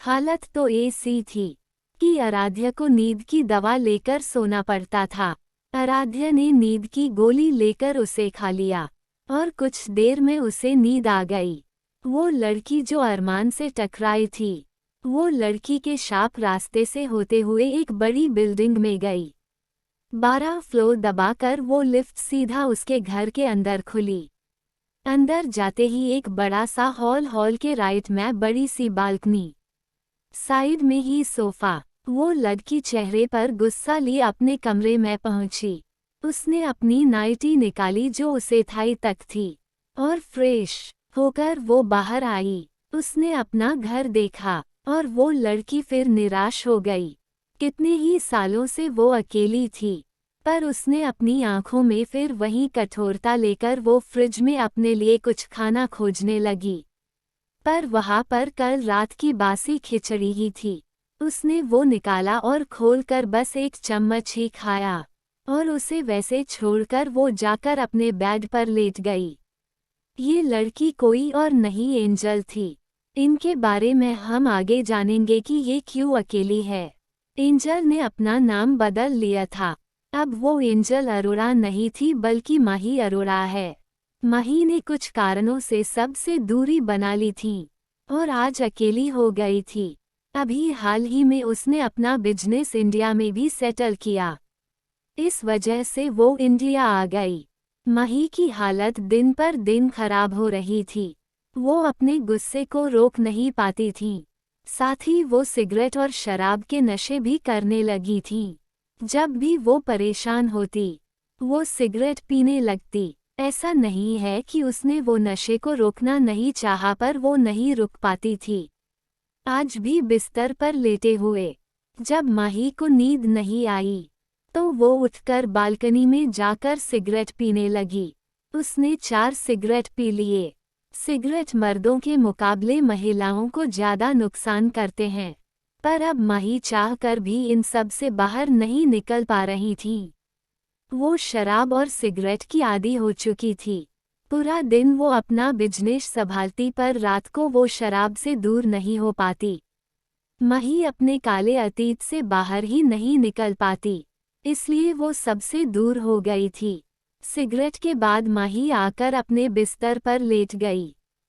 हालत तो ऐसी थी कि आराध्य को नींद की दवा लेकर सोना पड़ता था। आराध्य ने नींद की गोली लेकर उसे खा लिया और कुछ देर में उसे नींद आ गई। वो लड़की जो अरमान से टकराई थी, वो लड़की के शार्प रास्ते से होते हुए एक बड़ी बिल्डिंग में गई। 12 फ्लोर दबाकर वो लिफ्ट सीधा उसके घर के अंदर खुली। अंदर जाते ही एक बड़ा सा हॉल के राइट में बड़ी सी बालकनी, साइड में ही सोफा। वो लड़की चेहरे पर गुस्सा लिए अपने कमरे में पहुंची। उसने अपनी नाइटी निकाली जो उसे थाई तक थी, और फ्रेश होकर वो बाहर आई। उसने अपना घर देखा और वो लड़की फिर निराश हो गई। कितने ही सालों से वो अकेली थी, पर उसने अपनी आंखों में फिर वही कठोरता लेकर वो फ्रिज में अपने लिए कुछ खाना खोजने लगी। पर वहाँ पर कल रात की बासी खिचड़ी ही थी। उसने वो निकाला और खोलकर बस एक चम्मच ही खाया और उसे वैसे छोड़कर वो जाकर अपने बेड पर लेट गई। ये लड़की कोई और नहीं एंजल थी। इनके बारे में हम आगे जानेंगे कि ये क्यों अकेली है। एंजल ने अपना नाम बदल लिया था। अब वो एंजल अरोड़ा नहीं थी बल्कि माही अरोड़ा है। माही ने कुछ कारणों से सबसे दूरी बना ली थी और आज अकेली हो गई थी। अभी हाल ही में उसने अपना बिजनेस इंडिया में भी सेटल किया। इस वजह से वो इंडिया आ गई। माही की हालत दिन पर दिन खराब हो रही थी। वो अपने गुस्से को रोक नहीं पाती थी। साथ ही वो सिगरेट और शराब के नशे भी करने लगी थी। जब भी वो परेशान होती, वो सिगरेट पीने लगती। ऐसा नहीं है कि उसने वो नशे को रोकना नहीं चाहा पर वो नहीं रुक पाती थी। आज भी बिस्तर पर लेटे हुए जब माही को नींद नहीं आई तो वो उठकर बालकनी में जाकर सिगरेट पीने लगी। उसने 4 सिगरेट पी लिए। सिगरेट मर्दों के मुकाबले महिलाओं को ज़्यादा नुकसान करते हैं, पर अब माही चाहकर भी इन सब से बाहर नहीं निकल पा रही थी। वो शराब और सिगरेट की आदी हो चुकी थी। पूरा दिन वो अपना बिजनेस संभालती पर रात को वो शराब से दूर नहीं हो पाती। माही अपने काले अतीत से बाहर ही नहीं निकल पाती, इसलिए वो सबसे दूर हो गई थी। सिगरेट के बाद माही आकर अपने बिस्तर पर लेट गई।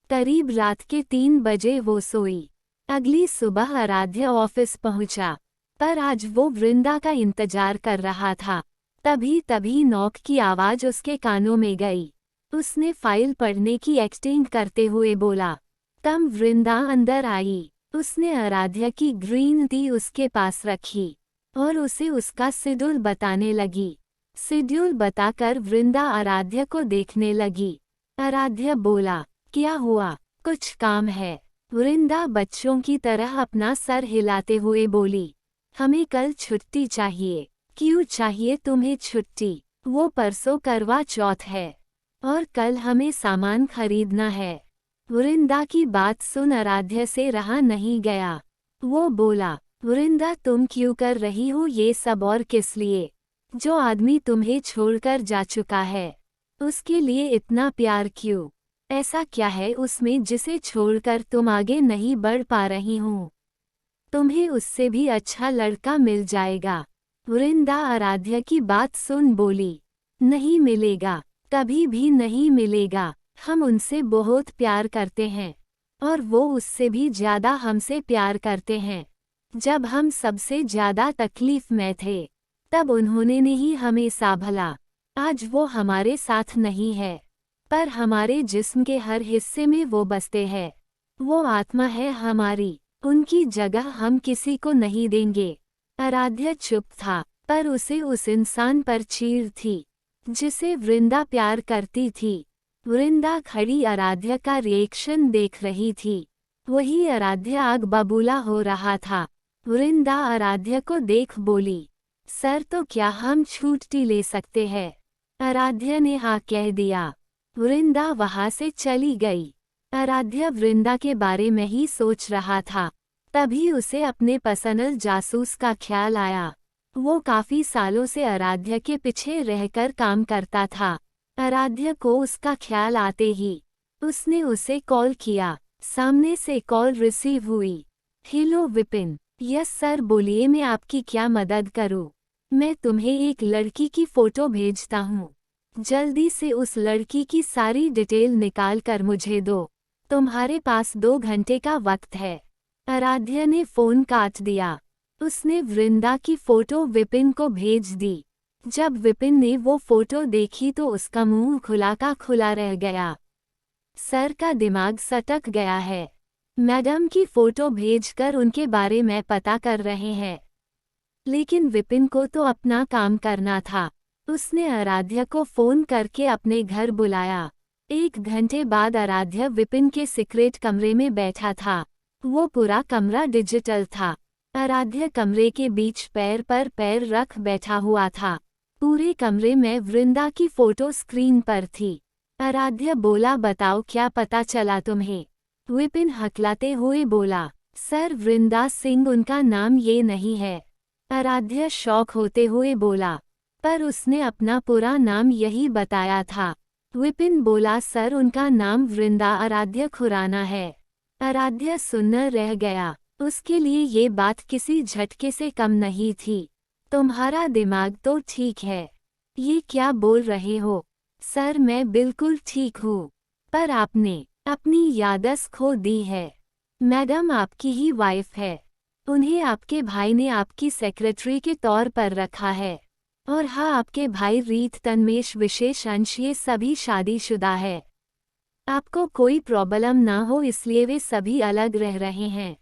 करीब रात के 3 बजे वो सोई। अगली सुबह आराध्य ऑफिस पहुंचा, पर आज वो वृंदा का इंतजार कर रहा था। तभी नॉक की आवाज उसके कानों में गई। उसने फाइल पढ़ने की एक्टिंग करते हुए बोला। तब वृंदा अंदर आई। उसने आराध्य की ग्रीन टी उसके पास रखी और उसे उसका शेड्यूल बताने लगी। शेड्यूल बताकर वृंदा आराध्य को देखने लगी। आराध्य बोला, क्या हुआ, कुछ काम है? वृंदा बच्चों की तरह अपना सर हिलाते हुए बोली, हमें कल छुट्टी चाहिए। क्यों चाहिए तुम्हें छुट्टी? वो परसों करवा चौथ है और कल हमें सामान खरीदना है। वृंदा की बात सुन आराध्य से रहा नहीं गया। वो बोला, वृंदा तुम क्यों कर रही हो ये सब और किस लिए? जो आदमी तुम्हें छोड़कर जा चुका है, उसके लिए इतना प्यार क्यों? ऐसा क्या है उसमें जिसे छोड़कर तुम आगे नहीं बढ़ पा रही हो? तुम्हें उससे भी अच्छा लड़का मिल जाएगा। वृंदा आराध्य की बात सुन बोली, नहीं मिलेगा, कभी भी नहीं मिलेगा। हम उनसे बहुत प्यार करते हैं और वो उससे भी ज़्यादा हमसे प्यार करते हैं। जब हम सबसे ज़्यादा तकलीफ में थे तब उन्होंने ही हमें संभाला। आज वो हमारे साथ नहीं है, पर हमारे जिस्म के हर हिस्से में वो बसते हैं। वो आत्मा है हमारी, उनकी जगह हम किसी को नहीं देंगे। आराध्य चुप था, पर उसे उस इंसान पर चीड़ थी जिसे वृंदा प्यार करती थी। वृंदा खड़ी आराध्य का रिएक्शन देख रही थी। वही आराध्य आग बबूला हो रहा था। वृंदा आराध्य को देख बोली, सर तो क्या हम छुट्टी ले सकते हैं? आराध्य ने हाँ कह दिया। वृंदा वहां से चली गई। आराध्य वृंदा के बारे में ही सोच रहा था। तभी उसे अपने पर्सनल जासूस का ख्याल आया। वो काफी सालों से आराध्य के पीछे रहकर काम करता था। आराध्य को उसका ख्याल आते ही उसने उसे कॉल किया। सामने से कॉल रिसीव हुई। हेलो विपिन। यस सर, बोलिए, मैं आपकी क्या मदद करूं? मैं तुम्हें एक लड़की की फोटो भेजता हूं। जल्दी से उस लड़की की सारी डिटेल निकाल कर मुझे दो। तुम्हारे पास 2 घंटे का वक्त है। आराध्य ने फोन काट दिया। उसने वृंदा की फोटो विपिन को भेज दी। जब विपिन ने वो फोटो देखी तो उसका मुंह खुला का खुला रह गया। सर का दिमाग सटक गया है। मैडम की फोटो भेजकर उनके बारे में पता कर रहे हैं, लेकिन विपिन को तो अपना काम करना था। उसने आराध्य को फोन करके अपने घर बुलाया। 1 घंटे बाद आराध्य विपिन के सीक्रेट कमरे में बैठा था। वो पूरा कमरा डिजिटल था। आराध्य कमरे के बीच पैर पर पैर रख बैठा हुआ था। पूरे कमरे में वृंदा की फोटो स्क्रीन पर थी। आराध्य बोला, बताओ क्या पता चला तुम्हें? विपिन हकलाते हुए बोला, सर वृंदा सिंह उनका नाम ये नहीं है। आराध्य शौक होते हुए बोला, पर उसने अपना पूरा नाम यही बताया था। विपिन बोला, सर उनका नाम वृंदा आराध्य खुराना है। आराध्य सुन्न रह गया। उसके लिए ये बात किसी झटके से कम नहीं थी। तुम्हारा दिमाग तो ठीक है। ये क्या बोल रहे हो? सर मैं बिल्कुल ठीक हूँ, पर आपने अपनी याददाश्त खो दी है। मैडम आपकी ही वाइफ है। उन्हें आपके भाई ने आपकी सेक्रेटरी के तौर पर रखा है। और हाँ, आपके भाई रीत तन्मेश विशेष अंश ये सभी शादीशुदा है। आपको कोई प्रॉब्लम ना हो इसलिए वे सभी अलग रह रहे हैं।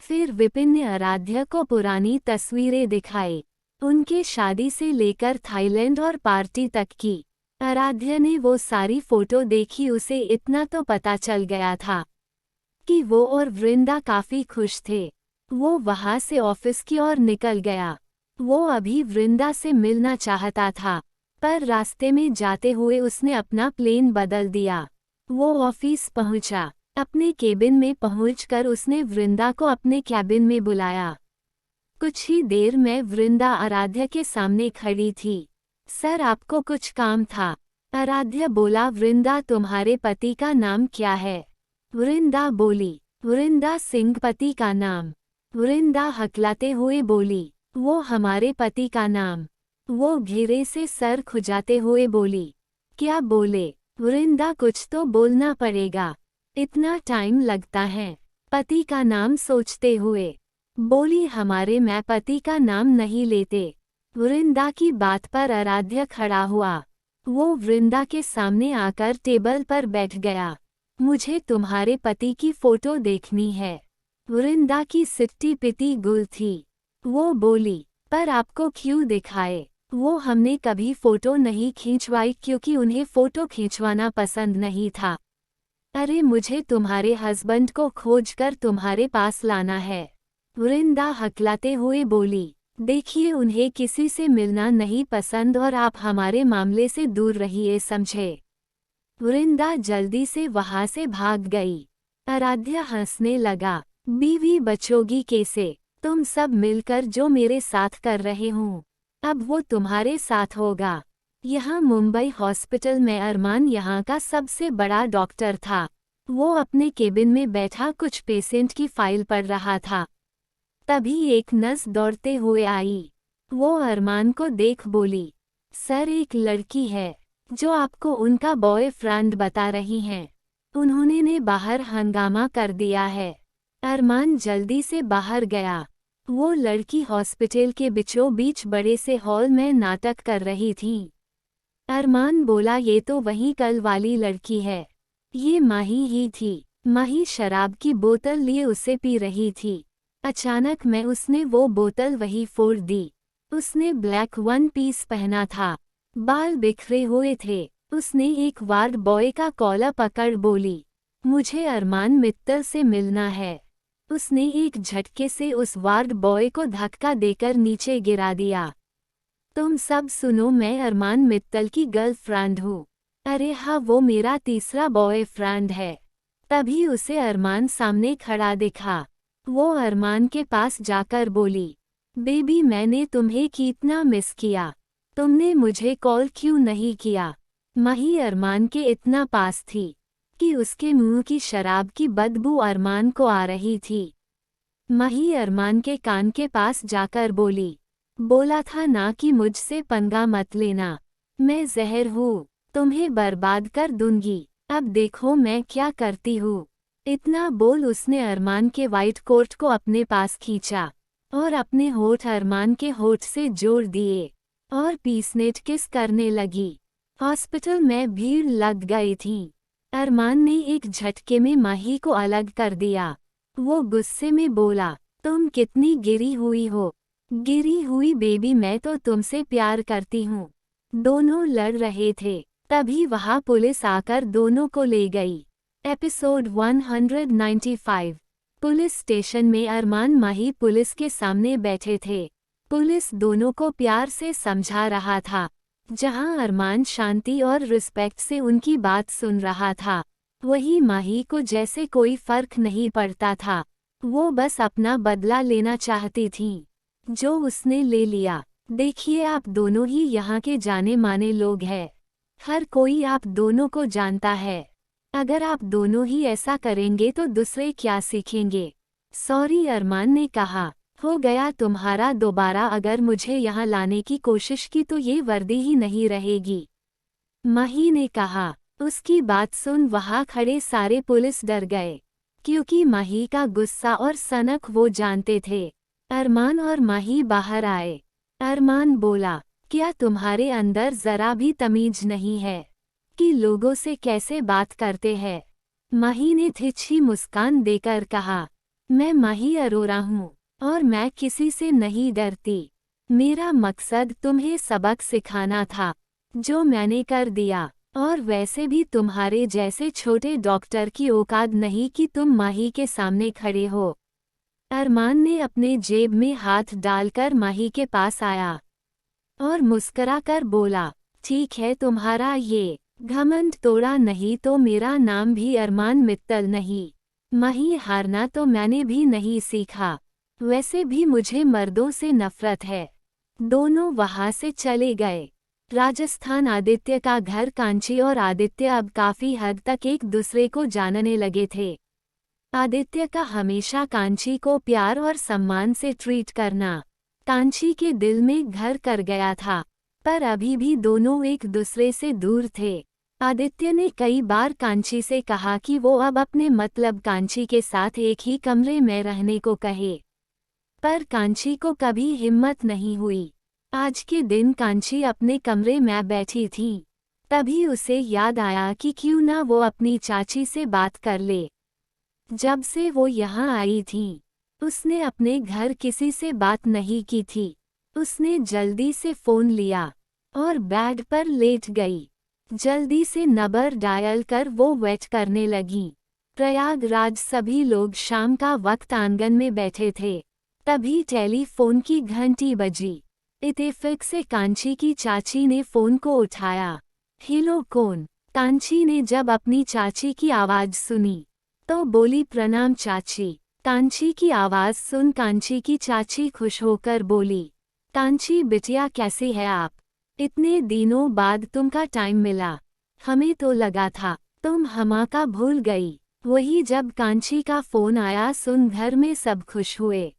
फिर विपिन ने आराध्य को पुरानी तस्वीरें दिखाई, उनके शादी से लेकर थाईलैंड और पार्टी तक की। आराध्य ने वो सारी फोटो देखी। उसे इतना तो पता चल गया था कि वो और वृंदा काफी खुश थे। वो वहां से ऑफिस की ओर निकल गया। वो अभी वृंदा से मिलना चाहता था, पर रास्ते में जाते हुए उसने अपना प्लेन बदल दिया। वो ऑफिस पहुंचा। अपने केबिन में पहुंचकर उसने वृंदा को अपने कैबिन में बुलाया। कुछ ही देर में वृंदा आराध्य के सामने खड़ी थी। सर आपको कुछ काम था। आराध्य बोला, वृंदा तुम्हारे पति का नाम क्या है? वृंदा बोली, वृंदा सिंह पति का नाम। वृंदा हकलाते हुए बोली, वो हमारे पति का नाम। वो घेरे से सर खुजाते हुए बोली, क्या बोले? वृंदा कुछ तो बोलना पड़ेगा, इतना टाइम लगता है? पति का नाम सोचते हुए बोली, हमारे मैं पति का नाम नहीं लेते। वृंदा की बात पर आराध्य खड़ा हुआ। वो वृंदा के सामने आकर टेबल पर बैठ गया। मुझे तुम्हारे पति की फोटो देखनी है। वृंदा की सिट्टी पिटी गुल थी। वो बोली, पर आपको क्यों दिखाए? वो हमने कभी फोटो नहीं खींचवाई क्योंकि उन्हें फोटो खींचवाना पसंद नहीं था। अरे मुझे तुम्हारे हस्बैंड को खोजकर तुम्हारे पास लाना है। वृंदा हकलाते हुए बोली, देखिए उन्हें किसी से मिलना नहीं पसंद और आप हमारे मामले से दूर रहिए, समझे? वृंदा जल्दी से वहां से भाग गई। आराध्य हंसने लगा, बीवी बचोगी कैसे? तुम सब मिलकर जो मेरे साथ कर रहे हो, अब वो तुम्हारे साथ होगा। यहाँ मुंबई हॉस्पिटल में अरमान यहाँ का सबसे बड़ा डॉक्टर था। वो अपने केबिन में बैठा कुछ पेशेंट की फाइल पढ़ रहा था। तभी एक नर्स दौड़ते हुए आई। वो अरमान को देख बोली, सर एक लड़की है जो आपको उनका बॉयफ्रेंड बता रही हैं। उन्होंने ने बाहर हंगामा कर दिया है। अरमान जल्दी से बाहर गया। वो लड़की हॉस्पिटल के बीचों बीच बड़े से हॉल में नाटक कर रही थी। अरमान बोला, ये तो वही कल वाली लड़की है। ये माही ही थी। माही शराब की बोतल लिए उसे पी रही थी। अचानक में उसने वो बोतल वही फोड़ दी। उसने ब्लैक वन पीस पहना था, बाल बिखरे हुए थे। उसने एक वार्ड बॉय का कॉलर पकड़ बोली, मुझे अरमान मित्तल से मिलना है। उसने एक झटके से उस वार्ड बॉय को धक्का देकर नीचे गिरा दिया। तुम सब सुनो, मैं अरमान मित्तल की गर्लफ्रेंड हूँ। अरे हाँ, वो मेरा तीसरा बॉयफ्रेंड है। तभी उसे अरमान सामने खड़ा दिखा। वो अरमान के पास जाकर बोली, बेबी मैंने तुम्हें कितना मिस किया। तुमने मुझे कॉल क्यों नहीं किया? माही अरमान के इतना पास थी कि उसके मुंह की शराब की बदबू अरमान को आ रही थी। माही अरमान के कान के पास जाकर बोली, बोला था ना कि मुझसे पंगा मत लेना। मैं जहर हूँ, तुम्हें बर्बाद कर दूंगी। अब देखो मैं क्या करती हूँ। इतना बोल उसने अरमान के वाइट कोट को अपने पास खींचा और अपने होठ अरमान के होठ से जोड़ दिए और पीसनेट किस करने लगी। हॉस्पिटल में भीड़ लग गई थी। अरमान ने एक झटके में माही को अलग कर दिया। वो गुस्से में बोला, तुम कितनी गिरी हुई हो। गिरी हुई बेबी, मैं तो तुमसे प्यार करती हूँ। दोनों लड़ रहे थे, तभी वहां पुलिस आकर दोनों को ले गई। एपिसोड 195। पुलिस स्टेशन में अरमान माही पुलिस के सामने बैठे थे। पुलिस दोनों को प्यार से समझा रहा था। जहां अरमान शांति और रिस्पेक्ट से उनकी बात सुन रहा था, वहीं माही को जैसे कोई फर्क नहीं पड़ता था। वो बस अपना बदला लेना चाहती थी, जो उसने ले लिया। देखिए, आप दोनों ही यहाँ के जाने माने लोग हैं। हर कोई आप दोनों को जानता है। अगर आप दोनों ही ऐसा करेंगे तो दूसरे क्या सीखेंगे? सॉरी, अरमान ने कहा। हो गया तुम्हारा। दोबारा अगर मुझे यहाँ लाने की कोशिश की तो ये वर्दी ही नहीं रहेगी, माही ने कहा। उसकी बात सुन वहाँ खड़े सारे पुलिस डर गए, क्योंकि माही का गुस्सा और सनक वो जानते थे। अरमान और माही बाहर आए। अरमान बोला, क्या तुम्हारे अंदर जरा भी तमीज नहीं है कि लोगों से कैसे बात करते हैं? माही ने तिरछी मुस्कान देकर कहा, मैं माही अरोरा हूँ और मैं किसी से नहीं डरती। मेरा मकसद तुम्हें सबक सिखाना था, जो मैंने कर दिया। और वैसे भी तुम्हारे जैसे छोटे डॉक्टर की औकात नहीं कि तुम माही के सामने खड़े हो। अरमान ने अपने जेब में हाथ डालकर माही के पास आया और मुस्कुराकर बोला, ठीक है, तुम्हारा ये घमंड तोड़ा नहीं तो मेरा नाम भी अरमान मित्तल नहीं। माही, हारना तो मैंने भी नहीं सीखा। वैसे भी मुझे मर्दों से नफरत है। दोनों वहां से चले गए। राजस्थान। आदित्य का घर। कांची और आदित्य अब काफी हद तक एक दूसरे को जानने लगे थे। आदित्य का हमेशा कांची को प्यार और सम्मान से ट्रीट करना कांची के दिल में घर कर गया था, पर अभी भी दोनों एक दूसरे से दूर थे। आदित्य ने कई बार कांची से कहा कि वो अब अपने मतलब कांची के साथ एक ही कमरे में रहने को कहे, पर कांची को कभी हिम्मत नहीं हुई। आज के दिन कांची अपने कमरे में बैठी थी, तभी उसे याद आया कि क्यों ना वो अपनी चाची से बात कर ले। जब से वो यहाँ आई थी, उसने अपने घर किसी से बात नहीं की थी। उसने जल्दी से फ़ोन लिया और बेड पर लेट गई। जल्दी से नंबर डायल कर वो वेट करने लगी। प्रयागराज। सभी लोग शाम का वक्त आंगन में बैठे थे, तभी टेलीफोन की घंटी बजी। इत्तेफाक से कांची की चाची ने फ़ोन को उठाया। हेलो, कौन? कांची ने जब अपनी चाची की आवाज़ सुनी तो बोली, प्रणाम चाची। कांची की आवाज़ सुन कांची की चाची खुश होकर बोली, कांची बिटिया, कैसी है आप? इतने दिनों बाद तुमका टाइम मिला। हमें तो लगा था तुम हमाका भूल गई। वही जब कांची का फ़ोन आया सुन घर में सब खुश हुए,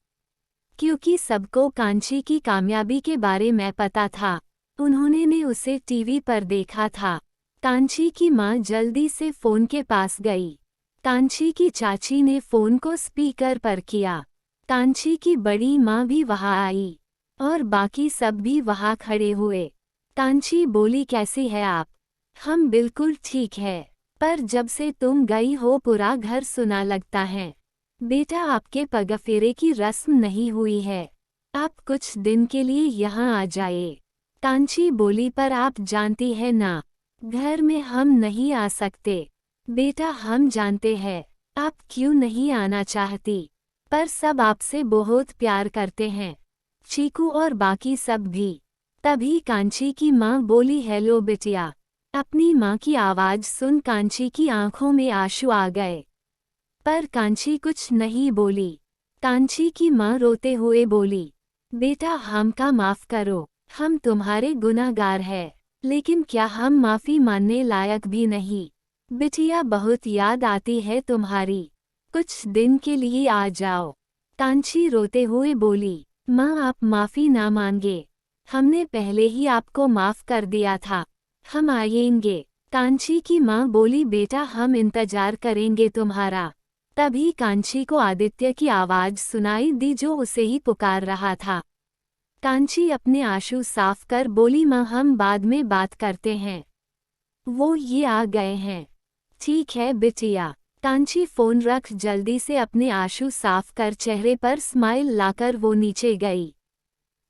क्योंकि सबको कांची की कामयाबी के बारे में पता था। उन्होंने ने उसे टीवी पर देखा था। कांची की माँ जल्दी से फ़ोन के पास गई। कांची की चाची ने फ़ोन को स्पीकर पर किया। कांची की बड़ी माँ भी वहाँ आई और बाकी सब भी वहाँ खड़े हुए। कांची बोली, कैसी है आप? हम बिल्कुल ठीक है, पर जब से तुम गई हो पूरा घर सुना लगता है। बेटा, आपके पगफेरे की रस्म नहीं हुई है। आप कुछ दिन के लिए यहाँ आ जाए। कांची बोली, पर आप जानती है ना, घर में हम नहीं आ सकते। बेटा, हम जानते हैं आप क्यों नहीं आना चाहती, पर सब आपसे बहुत प्यार करते हैं, चीकू और बाकी सब भी। तभी कांची की माँ बोली, हेलो बिटिया। अपनी माँ की आवाज़ सुन कांची की आंखों में आंसू आ गए, पर कांची कुछ नहीं बोली। कांची की माँ रोते हुए बोली, बेटा, हमका माफ़ करो, हम तुम्हारे गुनहगार हैं, लेकिन क्या हम माफ़ी मानने लायक भी नहीं? बिटिया, बहुत याद आती है तुम्हारी, कुछ दिन के लिए आ जाओ। कांची रोते हुए बोली, माँ, आप माफ़ी ना मांगे, हमने पहले ही आपको माफ़ कर दिया था, हम आएंगे। कांची की माँ बोली, बेटा, हम इंतजार करेंगे तुम्हारा। तभी कांची को आदित्य की आवाज़ सुनाई दी, जो उसे ही पुकार रहा था। कांची अपने आंसू साफ कर बोली, माँ, हम बाद में बात करते हैं, वो ये आ गए हैं। ठीक है बिटिया। कांची फ़ोन रख जल्दी से अपने आंसू साफ कर चेहरे पर स्माइल लाकर वो नीचे गई।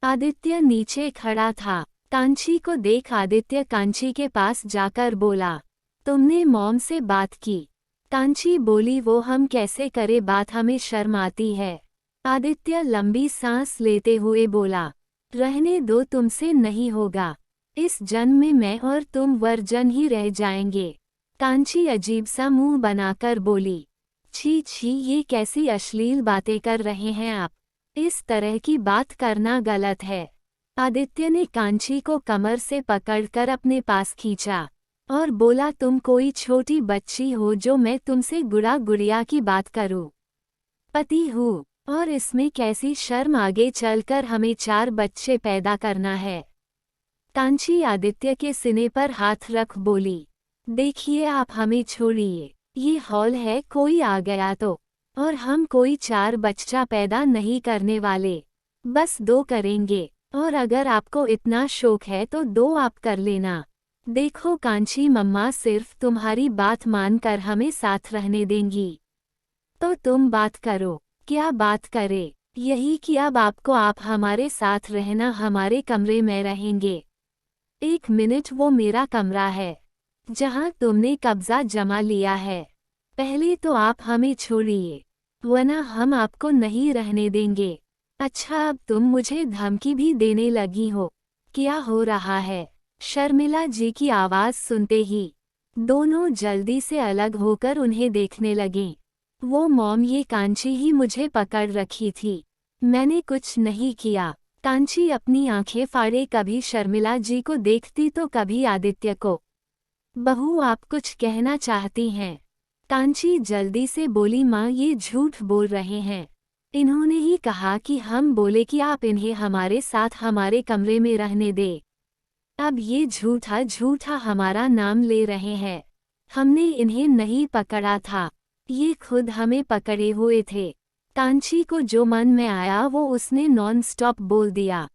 आदित्य नीचे खड़ा था। कांची को देख आदित्य कांची के पास जाकर बोला, तुमने मॉम से बात की? कांची बोली, वो हम कैसे करे बात, हमें शर्म आती है। आदित्य लंबी सांस लेते हुए बोला, रहने दो, तुमसे नहीं होगा। इस जन्म में मैं और तुम वर्जन ही रह जाएंगे। कांची अजीब सा मुंह बनाकर बोली। छी छी, ये कैसी अश्लील बातें कर रहे हैं आप। इस तरह की बात करना गलत है। आदित्य ने कांची को कमर से पकड़कर अपने पास खींचा और बोला, तुम कोई छोटी बच्ची हो जो मैं तुमसे गुड़ा गुड़िया की बात करूं? पति हूँ, और इसमें कैसी शर्म, आगे चलकर हमें 4 बच्चे पैदा करना है। कांची आदित्य के सीने पर हाथ रख बोली, देखिए आप हमें छोड़िए, ये हॉल है, कोई आ गया तो, और हम कोई 4 बच्चा पैदा नहीं करने वाले, बस 2 करेंगे, और अगर आपको इतना शौक है तो 2 आप कर लेना। देखो कांची मम्मा सिर्फ तुम्हारी बात मानकर हमें साथ रहने देंगी। तो तुम बात करो। क्या बात करे? यही कि अब आपको आप हमारे साथ रहना, हमारे कमरे में रहेंगे। 1 मिनट, वो मेरा कमरा है जहां तुमने कब्जा जमा लिया है। पहले तो आप हमें छोड़िए, वरना हम आपको नहीं रहने देंगे। अच्छा, अब तुम मुझे धमकी भी देने लगी हो। क्या हो रहा है? शर्मिला जी की आवाज़ सुनते ही दोनों जल्दी से अलग होकर उन्हें देखने लगें। वो मॉम, ये कांची ही मुझे पकड़ रखी थी, मैंने कुछ नहीं किया। कांची अपनी आंखें फाड़े कभी शर्मिला जी को देखती तो कभी आदित्य को। बहू, आप कुछ कहना चाहती हैं? कांची जल्दी से बोली, माँ ये झूठ बोल रहे हैं। इन्होंने ही कहा कि हम बोले कि आप इन्हें हमारे साथ हमारे कमरे में रहने दे। अब ये झूठा झूठा हमारा नाम ले रहे हैं। हमने इन्हें नहीं पकड़ा था, ये खुद हमें पकड़े हुए थे। कांची को जो मन में आया वो उसने नॉन स्टॉप बोल दिया।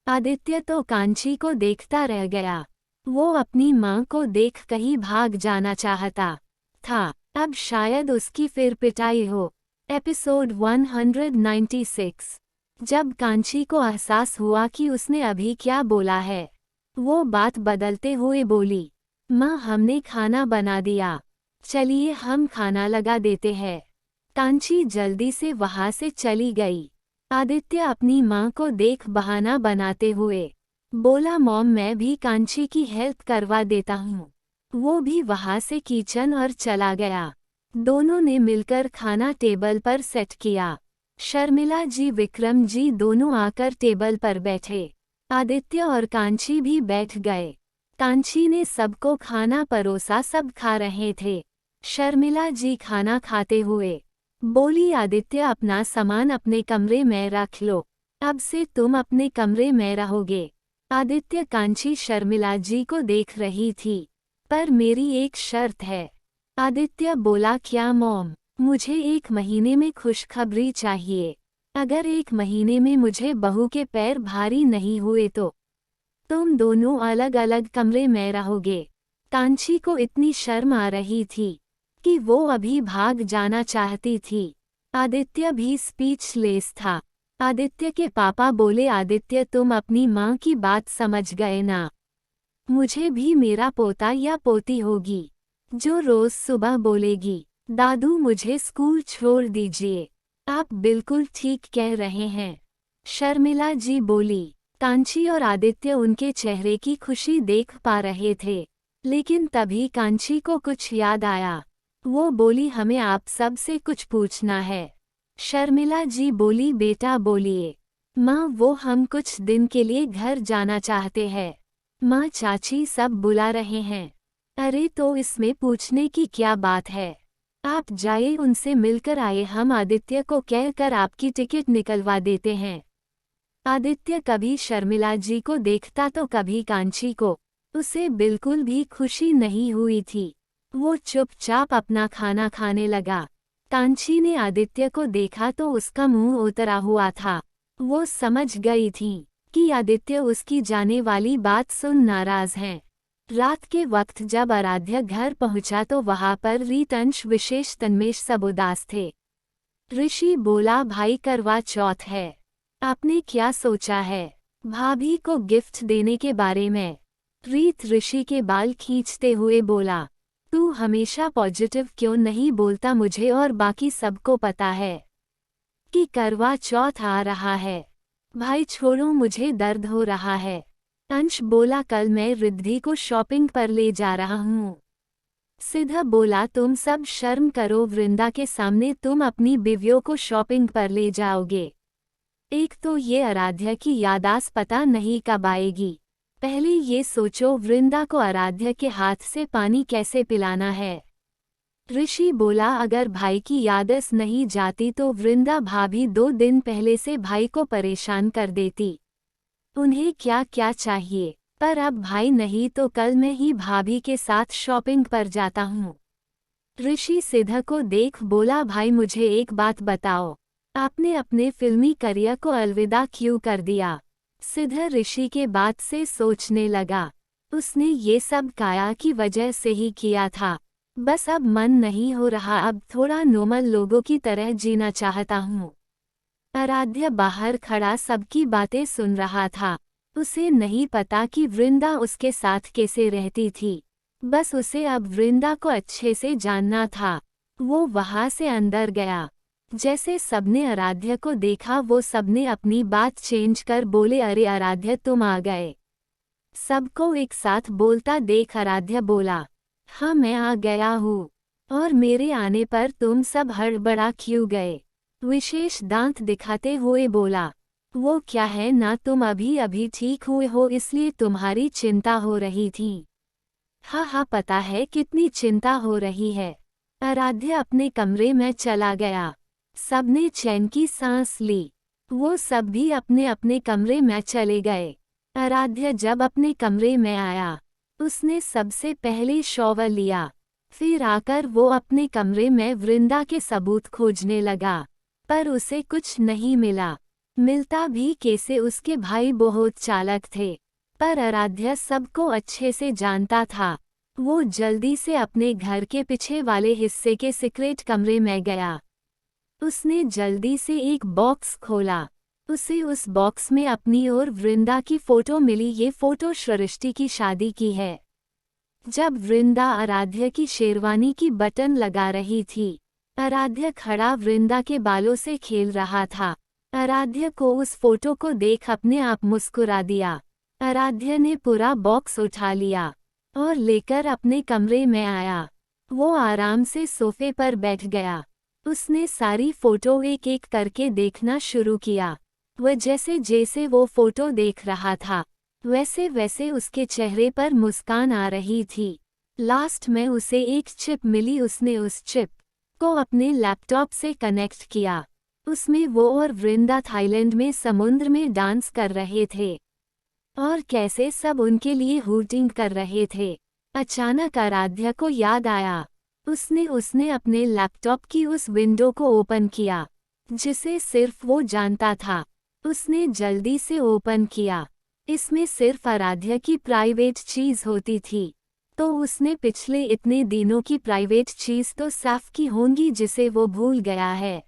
आदित्य तो कांची को देखता रह गया। वो अपनी माँ को देख कहीं भाग जाना चाहता था। अब शायद उसकी फिर पिटाई हो। एपिसोड 196। जब कांची को एहसास हुआ कि उसने अभी क्या बोला है, वो बात बदलते हुए बोली, माँ हमने खाना बना दिया, चलिए हम खाना लगा देते हैं। कांची जल्दी से वहां से चली गई। आदित्य अपनी माँ को देख बहाना बनाते हुए बोला, मॉम मैं भी कांची की हेल्प करवा देता हूँ। वो भी वहां से किचन और चला गया। दोनों ने मिलकर खाना टेबल पर सेट किया। शर्मिला जी, विक्रम जी दोनों आकर टेबल पर बैठे। आदित्य और कांची भी बैठ गए। कांची ने सबको खाना परोसा, सब खा रहे थे। शर्मिला जी खाना खाते हुए बोली, आदित्य अपना सामान अपने कमरे में रख लो, अब से तुम अपने कमरे में रहोगे। आदित्य, कांची शर्मिला जी को देख रही थी। पर मेरी एक शर्त है। आदित्य बोला, क्या मॉम? मुझे 1 महीने में खुशखबरी चाहिए। अगर 1 महीने में मुझे बहू के पैर भारी नहीं हुए तो तुम दोनों अलग अलग कमरे में रहोगे। कांची को इतनी शर्म आ रही थी कि वो अभी भाग जाना चाहती थी। आदित्य भी स्पीचलेस था। आदित्य के पापा बोले, आदित्य तुम अपनी माँ की बात समझ गए ना? मुझे भी मेरा पोता या पोती होगी जो रोज सुबह बोलेगी, दादू मुझे स्कूल छोड़ दीजिए। आप बिल्कुल ठीक कह रहे हैं, शर्मिला जी बोली। कांची और आदित्य उनके चेहरे की खुशी देख पा रहे थे, लेकिन तभी कांची को कुछ याद आया। वो बोली, हमें आप सब से कुछ पूछना है। शर्मिला जी बोली, बेटा बोलिए। माँ, वो हम कुछ दिन के लिए घर जाना चाहते हैं। माँ, चाची सब बुला रहे हैं। अरे तो इसमें पूछने की क्या बात है, आप जाइए उनसे मिलकर आए, हम आदित्य को कहकर आपकी टिकट निकलवा देते हैं। आदित्य कभी शर्मिला जी को देखता तो कभी कांची को। उसे बिल्कुल भी खुशी नहीं हुई थी। वो चुपचाप अपना खाना खाने लगा। कांची ने आदित्य को देखा तो उसका मुंह उतरा हुआ था। वो समझ गई थी कि आदित्य उसकी जाने वाली बात सुन नाराज हैं। रात के वक्त जब आराध्य घर पहुंचा तो वहां पर रीतंश, विशेष, तन्मेश सब उदास थे। ऋषि बोला, भाई करवा चौथ है, आपने क्या सोचा है भाभी को गिफ्ट देने के बारे में? रीत ऋषि के बाल खींचते हुए बोला, तू हमेशा पॉजिटिव क्यों नहीं बोलता? मुझे और बाकी सबको पता है कि करवा चौथ आ रहा है। भाई छोड़ो, मुझे दर्द हो रहा है। अंश बोला, कल मैं रिद्धि को शॉपिंग पर ले जा रहा हूँ। सिद्ध बोला, तुम सब शर्म करो, वृंदा के सामने तुम अपनी बीवियों को शॉपिंग पर ले जाओगे। एक तो ये आराध्या की यादाश्त पता नहीं कब आएगी। पहले ये सोचो वृंदा को आराध्या के हाथ से पानी कैसे पिलाना है। ऋषि बोला, अगर भाई की यादस नहीं जाती तो वृंदा भाभी 2 दिन पहले से भाई को परेशान कर देती। उन्हें क्या क्या चाहिए, पर अब भाई नहीं तो कल मैं ही भाभी के साथ शॉपिंग पर जाता हूँ। ऋषि सिद्ध को देख बोला, भाई मुझे एक बात बताओ, आपने अपने फिल्मी करियर को अलविदा क्यों कर दिया। सिद्ध ऋषि के बात से सोचने लगा। उसने ये सब काया की वजह से ही किया था। बस अब मन नहीं हो रहा, अब थोड़ा नॉर्मल लोगों की तरह जीना चाहता हूँ। आराध्या बाहर खड़ा सबकी बातें सुन रहा था। उसे नहीं पता कि वृंदा उसके साथ कैसे रहती थी। बस उसे अब वृंदा को अच्छे से जानना था। वो वहां से अंदर गया। जैसे सबने आराध्या को देखा वो सबने अपनी बात चेंज कर बोले, अरे आराध्या तुम आ गए। सबको एक साथ बोलता देख आराध्या बोला, हाँ मैं आ गया हूँ। और मेरे आने पर तुम सब हड़बड़ा क्यों गए। विशेष दांत दिखाते हुए बोला, वो क्या है ना, तुम अभी अभी ठीक हुए हो इसलिए तुम्हारी चिंता हो रही थी। हाँ पता है कितनी चिंता हो रही है। आराध्या अपने कमरे में चला गया। सबने चैन की सांस ली। वो सब भी अपने अपने कमरे में चले गए। आराध्या जब अपने कमरे में आया, उसने सबसे पहले शॉवर लिया। फिर आकर वो अपने कमरे में वृंदा के सबूत खोजने लगा, पर उसे कुछ नहीं मिला। मिलता भी कैसे, उसके भाई बहुत चालाक थे। पर आराध्या सबको अच्छे से जानता था। वो जल्दी से अपने घर के पीछे वाले हिस्से के सीक्रेट कमरे में गया। उसने जल्दी से एक बॉक्स खोला। उसे उस बॉक्स में अपनी और वृंदा की फोटो मिली। ये फोटो सृष्टि की शादी की है, जब वृंदा आराध्या की शेरवानी की बटन लगा रही थी। आराध्या खड़ा वृंदा के बालों से खेल रहा था। आराध्या को उस फोटो को देख अपने आप मुस्कुरा दिया। आराध्या ने पूरा बॉक्स उठा लिया और लेकर अपने कमरे में आया। वो आराम से सोफे पर बैठ गया। उसने सारी फोटो एक एक करके देखना शुरू किया। वह जैसे जैसे वो फोटो देख रहा था वैसे वैसे उसके चेहरे पर मुस्कान आ रही थी। लास्ट में उसे एक चिप मिली। उसने उस चिप को अपने लैपटॉप से कनेक्ट किया। उसमें वो और वृंदा थाईलैंड में समुद्र में डांस कर रहे थे और कैसे सब उनके लिए हूटिंग कर रहे थे। अचानक आराध्या को याद आया। उसने अपने लैपटॉप की उस विंडो को ओपन किया जिसे सिर्फ वो जानता था। उसने जल्दी से ओपन किया। इसमें सिर्फ आराध्या की प्राइवेट चीज होती थी। तो उसने पिछले इतने दिनों की प्राइवेट चीज तो साफ की होंगी जिसे वो भूल गया है।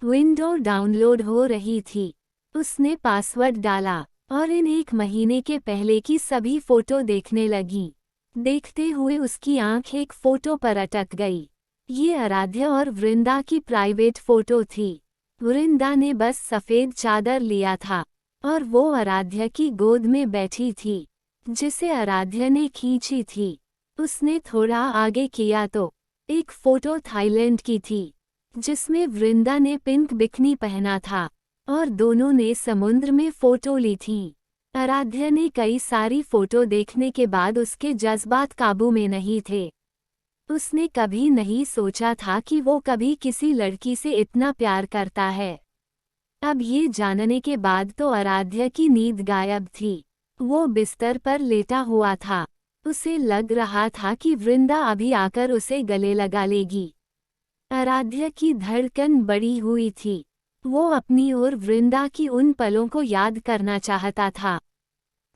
विंडो डाउनलोड हो रही थी। उसने पासवर्ड डाला और इन 1 महीने के पहले की सभी फोटो देखने लगी। देखते हुए उसकी आंख एक फोटो पर अटक गई। ये आराध्या और वृंदा की प्राइवेट फोटो थी। वृंदा ने बस सफेद चादर लिया था और वो आराध्या की गोद में बैठी थी जिसे आराध्या ने खींची थी। उसने थोड़ा आगे किया तो एक फोटो थाईलैंड की थी जिसमें वृंदा ने पिंक बिकनी पहना था और दोनों ने समुद्र में फोटो ली थी। आराध्या ने कई सारी फोटो देखने के बाद उसके जज्बात काबू में नहीं थे। उसने कभी नहीं सोचा था कि वो कभी किसी लड़की से इतना प्यार करता है। अब ये जानने के बाद तो आराध्या की नींद गायब थी। वो बिस्तर पर लेटा हुआ था। उसे लग रहा था कि वृंदा अभी आकर उसे गले लगा लेगी। आराध्या की धड़कन बढ़ी हुई थी। वो अपनी और वृंदा की उन पलों को याद करना चाहता था,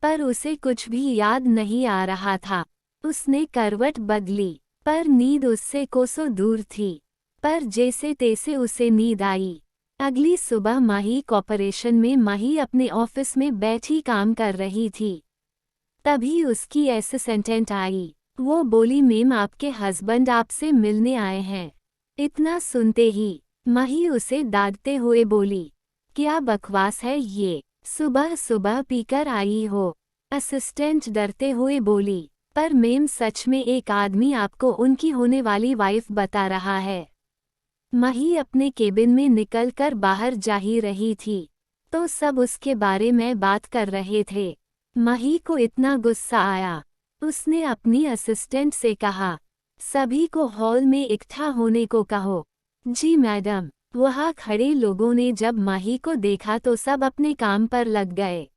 पर उसे कुछ भी याद नहीं आ रहा था। उसने करवट बदली, पर नींद उससे कोसों दूर थी। पर जैसे तैसे उसे नींद आई। अगली सुबह माही कॉर्पोरेशन में माही अपने ऑफिस में बैठी काम कर रही थी। तभी उसकी असिस्टेंट आई। वो बोली, मैम आपके हस्बैंड आपसे मिलने आए हैं। इतना सुनते ही माही उसे डांटते हुए बोली, क्या बकवास है ये, सुबह सुबह पीकर आई हो। असिस्टेंट डरते हुए बोली। पर मैम सच में एक आदमी आपको उनकी होने वाली वाइफ बता रहा है। माही अपने केबिन में निकलकर बाहर जा ही रही थी तो सब उसके बारे में बात कर रहे थे। माही को इतना गुस्सा आया, उसने अपनी असिस्टेंट से कहा, सभी को हॉल में इकट्ठा होने को कहो। जी मैडम। वहाँ खड़े लोगों ने जब माही को देखा तो सब अपने काम पर लग गए।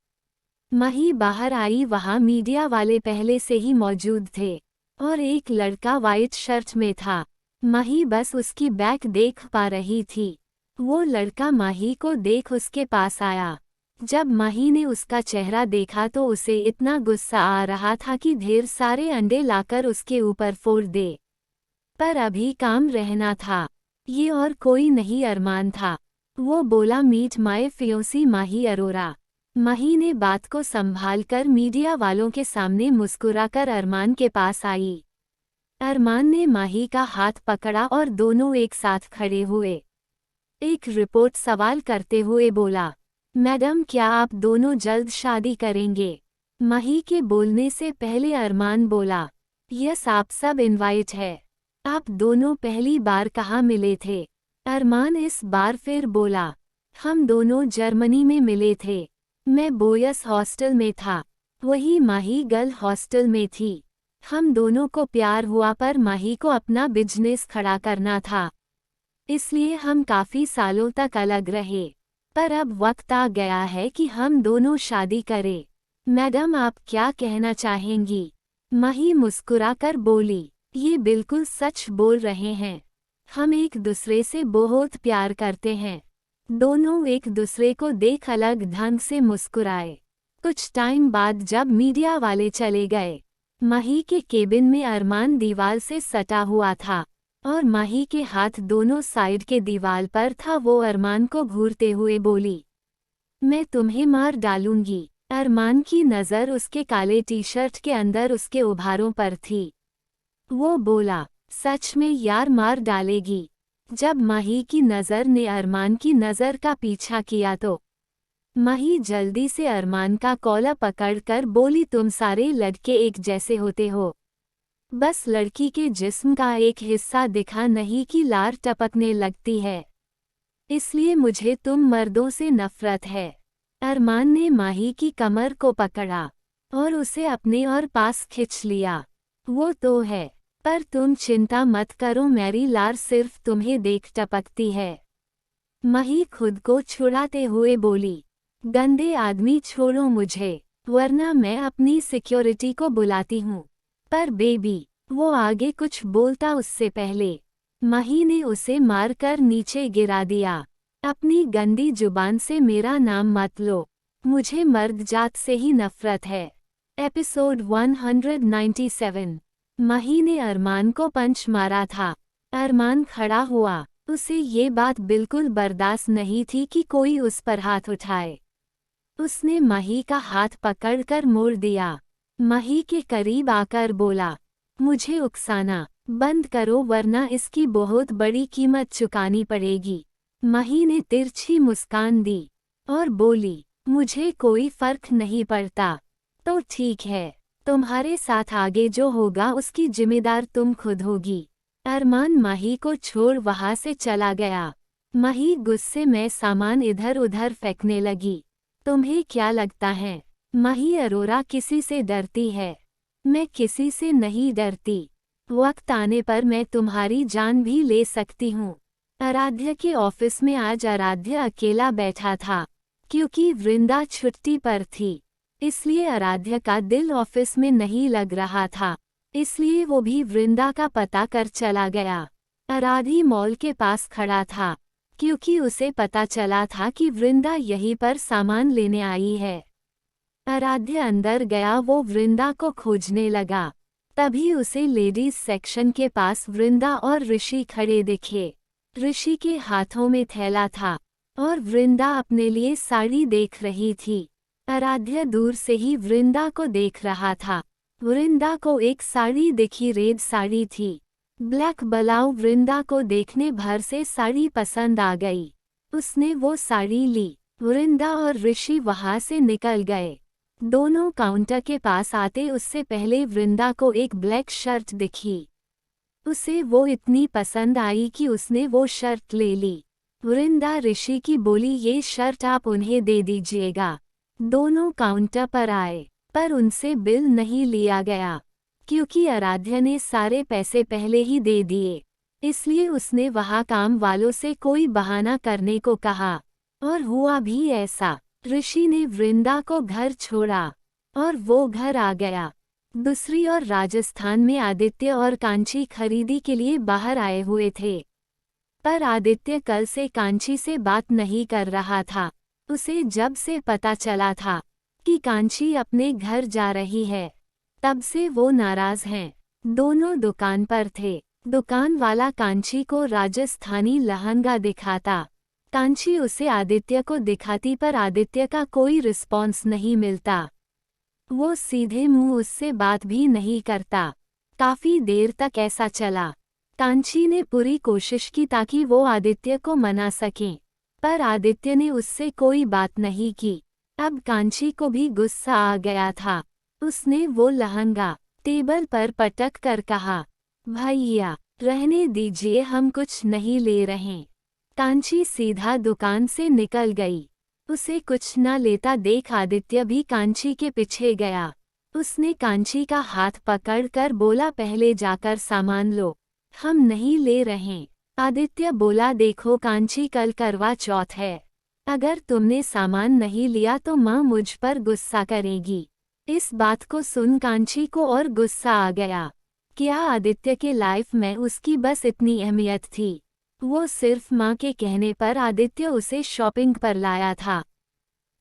माही बाहर आई, वहाँ मीडिया वाले पहले से ही मौजूद थे और एक लड़का वाइट शर्ट में था। माही बस उसकी बैक देख पा रही थी। वो लड़का माही को देख उसके पास आया। जब माही ने उसका चेहरा देखा तो उसे इतना गुस्सा आ रहा था कि ढेर सारे अंडे लाकर उसके ऊपर फोड़ दे। पर अभी काम रहना था। ये और कोई नहीं अरमान था। वो बोला, मीट माय फियोंसी माही अरोरा। माही ने बात को संभालकर मीडिया वालों के सामने मुस्कुराकर अरमान के पास आई। अरमान ने माही का हाथ पकड़ा और दोनों एक साथ खड़े हुए। एक रिपोर्ट सवाल करते हुए बोला, मैडम क्या आप दोनों जल्द शादी करेंगे? माही के बोलने से पहले अरमान बोला, यस आप सब इनवाइट है। आप दोनों पहली बार कहाँ मिले थे? अरमान इस बार फिर बोला, हम दोनों जर्मनी में मिले थे। मैं बॉयज हॉस्टल में था, वही माही गर्ल हॉस्टल में थी। हम दोनों को प्यार हुआ पर माही को अपना बिजनेस खड़ा करना था, इसलिए हम काफ़ी सालों तक अलग रहे। पर अब वक्त आ गया है कि हम दोनों शादी करें। मैडम आप क्या कहना चाहेंगी? माही मुस्कुराकर बोली, ये बिल्कुल सच बोल रहे हैं। हम एक दूसरे से बहुत प्यार करते हैं। दोनों एक दूसरे को देख अलग ढंग से मुस्कुराए। कुछ टाइम बाद जब मीडिया वाले चले गए, माही के केबिन में अरमान दीवार से सटा हुआ था और माही के हाथ दोनों साइड के दीवार पर था। वो अरमान को घूरते हुए बोली, मैं तुम्हें मार डालूंगी। अरमान की नज़र उसके काले टी शर्ट के अंदर उसके उभारों पर थी। वो बोला, सच में यार मार डालेगी? जब माही की नज़र ने अरमान की नज़र का पीछा किया तो माही जल्दी से अरमान का कॉलर पकड़कर बोली, तुम सारे लड़के एक जैसे होते हो। बस लड़की के जिस्म का एक हिस्सा दिखा नहीं कि लार टपकने लगती है, इसलिए मुझे तुम मर्दों से नफरत है। अरमान ने माही की कमर को पकड़ा और उसे अपने और पास खींच लिया। वो तो है, पर तुम चिंता मत करो, मेरी लार सिर्फ तुम्हें देख टपकती है। माही खुद को छुड़ाते हुए बोली, गंदे आदमी छोड़ो मुझे, वरना मैं अपनी सिक्योरिटी को बुलाती हूँ। पर बेबी, वो आगे कुछ बोलता उससे पहले माही ने उसे मारकर नीचे गिरा दिया। अपनी गंदी जुबान से मेरा नाम मत लो, मुझे मर्द जात से ही नफरत है। एपिसोड 197। माही ने अरमान को पंच मारा था। अरमान खड़ा हुआ, उसे ये बात बिल्कुल बर्दाश्त नहीं थी कि कोई उस पर हाथ उठाए। उसने माही का हाथ पकड़कर मोड़ दिया। माही के करीब आकर बोला, मुझे उकसाना बंद करो वरना इसकी बहुत बड़ी कीमत चुकानी पड़ेगी। माही ने तिरछी मुस्कान दी और बोली, मुझे कोई फर्क नहीं पड़ता। तो ठीक है, तुम्हारे साथ आगे जो होगा उसकी जिम्मेदार तुम खुद होगी। अरमान माही को छोड़ वहां से चला गया। माही गुस्से में सामान इधर उधर फेंकने लगी। तुम्हें क्या लगता है माही अरोरा किसी से डरती है? मैं किसी से नहीं डरती। वक्त आने पर मैं तुम्हारी जान भी ले सकती हूँ। आराध्या के ऑफिस में आज आराध्य अकेला बैठा था, क्योंकि वृंदा छुट्टी पर थी। इसलिए आराध्य का दिल ऑफिस में नहीं लग रहा था, इसलिए वो भी वृंदा का पता कर चला गया। आराधी मॉल के पास खड़ा था, क्योंकि उसे पता चला था कि वृंदा यहीं पर सामान लेने आई है। आराध्य अंदर गया, वो वृंदा को खोजने लगा। तभी उसे लेडीज सेक्शन के पास वृंदा और ऋषि खड़े दिखे। ऋषि के हाथों में थैला था और वृंदा अपने लिए साड़ी देख रही थी। आराध्य दूर से ही वृंदा को देख रहा था। वृंदा को एक साड़ी दिखी, रेड साड़ी थी, ब्लैक ब्लाउज। वृंदा को देखने भर से साड़ी पसंद आ गई। उसने वो साड़ी ली वृंदा और ऋषि वहां से निकल गए। दोनों काउंटर के पास आते उससे पहले वृंदा को एक ब्लैक शर्ट दिखी। उसे वो इतनी पसंद आई कि उसने वो शर्ट ले ली। वृंदा ऋषि की बोली, ये शर्ट आप उन्हें दे दीजिएगा। दोनों काउंटर पर आए, पर उनसे बिल नहीं लिया गया क्योंकि आराध्या ने सारे पैसे पहले ही दे दिए। इसलिए उसने वहां काम वालों से कोई बहाना करने को कहा और हुआ भी ऐसा। ऋषि ने वृंदा को घर छोड़ा और वो घर आ गया। दूसरी ओर राजस्थान में आदित्य और कांची खरीदी के लिए बाहर आए हुए थे, पर आदित्य कल से कांची से बात नहीं कर रहा था। उसे जब से पता चला था कि कांची अपने घर जा रही है, तब से वो नाराज हैं। दोनों दुकान पर थे। दुकान वाला कांची को राजस्थानी लहंगा दिखाता, कांची उसे आदित्य को दिखाती, पर आदित्य का कोई रिस्पॉन्स नहीं मिलता। वो सीधे मुंह उससे बात भी नहीं करता। काफी देर तक ऐसा चला। कांची ने पूरी कोशिश की ताकि वो आदित्य को मना सकें, पर आदित्य ने उससे कोई बात नहीं की। अब कांची को भी गुस्सा आ गया था। उसने वो लहंगा टेबल पर पटक कर कहा, भैया रहने दीजिए, हम कुछ नहीं ले रहे। कांची सीधा दुकान से निकल गई। उसे कुछ न लेता देख आदित्य भी कांची के पीछे गया। उसने कांची का हाथ पकड़कर बोला, पहले जाकर सामान लो, हम नहीं ले रहे। आदित्य बोला, देखो कांची, कल करवा चौथ है। अगर तुमने सामान नहीं लिया तो माँ मुझ पर गुस्सा करेगी। इस बात को सुन कांची को और गुस्सा आ गया। क्या आदित्य के लाइफ में उसकी बस इतनी अहमियत थी? वो सिर्फ माँ के कहने पर आदित्य उसे शॉपिंग पर लाया था।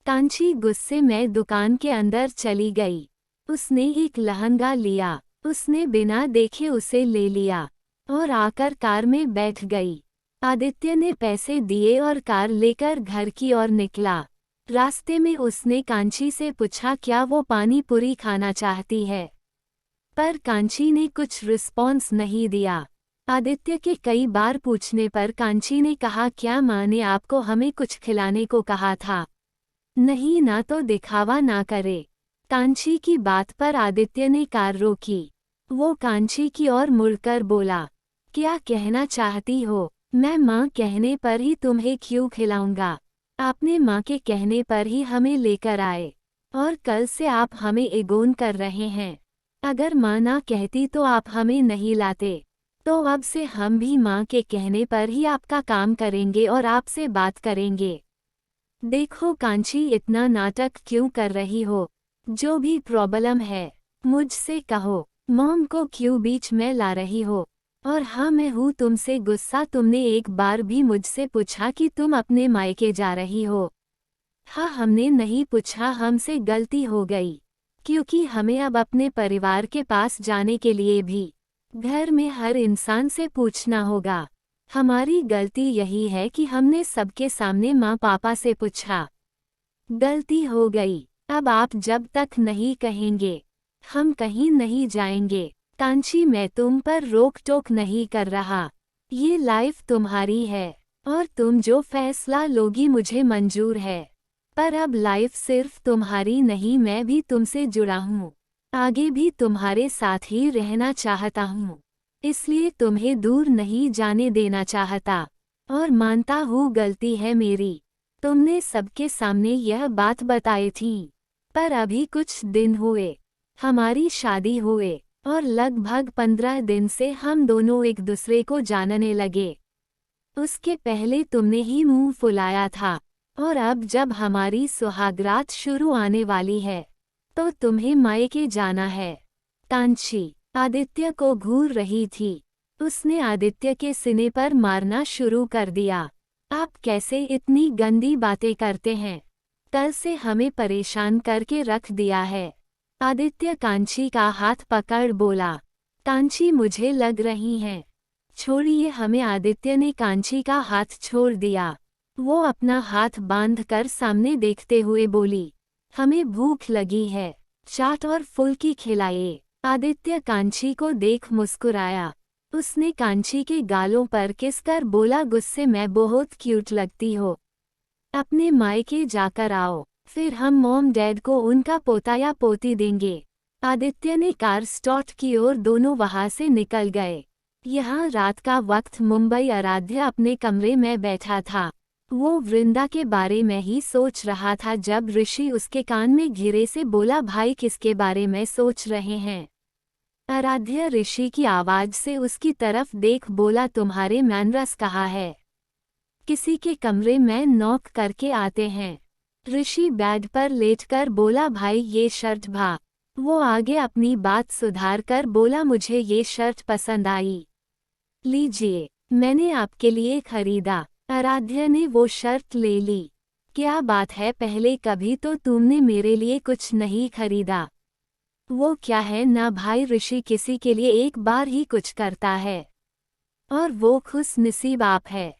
कांची गुस्से में दुकान के अंदर चली गई। उसने एक लहंगा लिया। उसने बिना देखे उसे ले लिया और आकर कार में बैठ गई। आदित्य ने पैसे दिए और कार लेकर घर की ओर निकला। रास्ते में उसने कांची से पूछा, क्या वो पानी पूरी खाना चाहती है? पर कांची ने कुछ रिस्पॉन्स नहीं दिया। आदित्य के कई बार पूछने पर कांची ने कहा, क्या माँ ने आपको हमें कुछ खिलाने को कहा था? नहीं ना, तो दिखावा ना करे। कांची की बात पर आदित्य ने कार रोकी। वो कांची की ओर मुड़कर बोला, क्या कहना चाहती हो? मैं माँ कहने पर ही तुम्हें क्यों खिलाऊंगा? आपने माँ के कहने पर ही हमें लेकर आए और कल से आप हमें इग्नोर कर रहे हैं। अगर माँ ना कहती तो आप हमें नहीं लाते। तो अब से हम भी माँ के कहने पर ही आपका काम करेंगे और आपसे बात करेंगे। देखो कांची, इतना नाटक क्यों कर रही हो? जो भी प्रॉब्लम है मुझसे कहो। मॉम को क्यों बीच में ला रही हो? और हाँ, मैं हूँ तुमसे गुस्सा। तुमने एक बार भी मुझसे पूछा कि तुम अपने मायके जा रही हो? हाँ, हमने नहीं पूछा, हमसे गलती हो गई। क्योंकि हमें अब अपने परिवार के पास जाने के लिए भी घर में हर इंसान से पूछना होगा। हमारी गलती यही है कि हमने सबके सामने माँ पापा से पूछा। गलती हो गई। अब आप जब तक नहीं कहेंगे हम कहीं नहीं जाएंगे। कांची, मैं तुम पर रोक टोक नहीं कर रहा। ये लाइफ तुम्हारी है और तुम जो फैसला लोगी मुझे मंजूर है। पर अब लाइफ सिर्फ तुम्हारी नहीं, मैं भी तुमसे जुड़ा हूँ। आगे भी तुम्हारे साथ ही रहना चाहता हूँ, इसलिए तुम्हें दूर नहीं जाने देना चाहता। और मानता हूँ गलती है मेरी। तुमने सबके सामने यह बात बताई थी, पर अभी कुछ दिन हुए हमारी शादी हुए और लगभग 15 दिन से हम दोनों एक दूसरे को जानने लगे। उसके पहले तुमने ही मुंह फुलाया था और अब जब हमारी सुहागरात शुरू आने वाली है तो तुम्हें मायके जाना है। कांची आदित्य को घूर रही थी। उसने आदित्य के सीने पर मारना शुरू कर दिया। आप कैसे इतनी गंदी बातें करते हैं? कल से हमें परेशान करके रख दिया है। आदित्य कांची का हाथ पकड़ बोला, कांची मुझे लग रही हैं। छोड़िए हमें। आदित्य ने कांची का हाथ छोड़ दिया। वो अपना हाथ बांधकर सामने देखते हुए बोली, हमें भूख लगी है, चाट और फुल्की खिलाइए। आदित्य कांची को देख मुस्कुराया। उसने कांची के गालों पर किसकर बोला, गुस्से में बहुत क्यूट लगती हो। अपने मायके जाकर आओ, फिर हम मॉम डैड को उनका पोता या पोती देंगे। आदित्य ने कार स्टार्ट की और दोनों वहां से निकल गए। यहाँ रात का वक्त मुंबई। आराध्य अपने कमरे में बैठा था। वो वृंदा के बारे में ही सोच रहा था जब ऋषि उसके कान में घिरे से बोला, भाई किसके बारे में सोच रहे हैं? आराध्य ऋषि की आवाज से उसकी तरफ देख बोला, तुम्हारे मैनरस कहाँ है? किसी के कमरे में नॉक करके आते हैं। ऋषि बेड पर लेटकर बोला, भाई ये शर्ट भा। वो आगे अपनी बात सुधार कर बोला, मुझे ये शर्ट पसंद आई, लीजिए, मैंने आपके लिए खरीदा। आराध्य ने वो शर्ट ले ली। क्या बात है, पहले कभी तो तुमने मेरे लिए कुछ नहीं खरीदा। वो क्या है ना भाई, ऋषि किसी के लिए एक बार ही कुछ करता है और वो खुश नसीब आप है।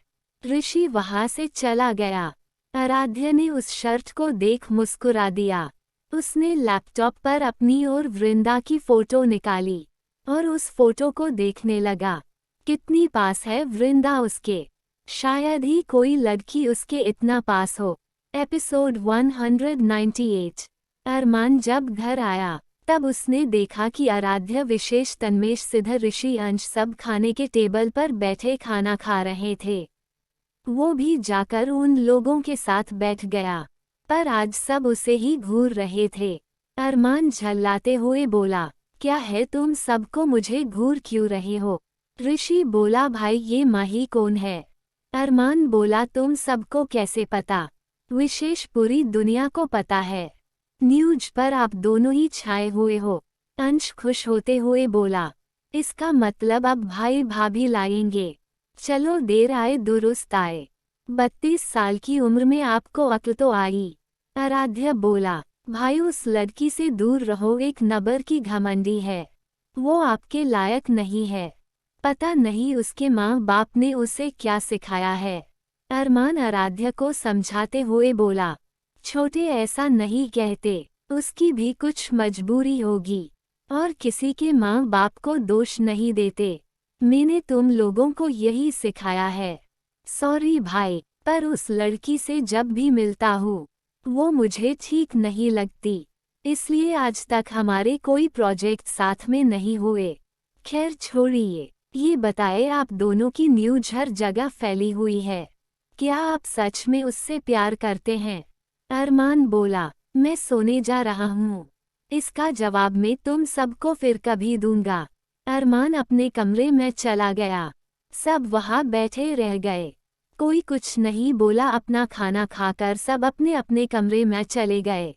ऋषि वहां से चला गया। आराध्य ने उस शर्ट को देख मुस्कुरा दिया। उसने लैपटॉप पर अपनी और वृंदा की फोटो निकाली और उस फोटो को देखने लगा। कितनी पास है वृंदा उसके, शायद ही कोई लड़की उसके इतना पास हो। एपिसोड 198। अरमान जब घर आया तब उसने देखा कि आराध्य, विशेष, तन्मेश, सिद्धर, ऋषि, अंश सब खाने के टेबल पर बैठे खाना खा रहे थे। वो भी जाकर उन लोगों के साथ बैठ गया, पर आज सब उसे ही घूर रहे थे। अरमान झल्लाते हुए बोला, क्या है तुम सबको मुझे घूर क्यों रहे हो? ऋषि बोला, भाई ये माही कौन है? अरमान बोला, तुम सबको कैसे पता? विशेष पूरी दुनिया को पता है, न्यूज पर आप दोनों ही छाए हुए हो। अंश खुश होते हुए बोला, इसका मतलब अब भाई भाभी लाएंगे। चलो, देर आए दुरुस्त आए। 32 साल की उम्र में आपको अक्ल तो आई। आराध्य बोला, भाई उस लड़की से दूर रहो, एक नंबर की घमंडी है। वो आपके लायक नहीं है। पता नहीं उसके माँ बाप ने उसे क्या सिखाया है। अरमान आराध्य को समझाते हुए बोला, छोटे ऐसा नहीं कहते, उसकी भी कुछ मजबूरी होगी और किसी के माँ बाप को दोष नहीं देते। मैंने तुम लोगों को यही सिखाया है। सॉरी भाई, पर उस लड़की से जब भी मिलता हूँ वो मुझे ठीक नहीं लगती, इसलिए आज तक हमारे कोई प्रोजेक्ट साथ में नहीं हुए। खैर छोड़िए, ये बताए, आप दोनों की न्यूज हर जगह फैली हुई है। क्या आप सच में उससे प्यार करते हैं? अरमान बोला, मैं सोने जा रहा हूँ। इसका जवाब मैं तुम सबको फिर कभी दूंगा। अरमान अपने कमरे में चला गया। सब वहाँ बैठे रह गए, कोई कुछ नहीं बोला। अपना खाना खाकर सब अपने अपने कमरे में चले गए।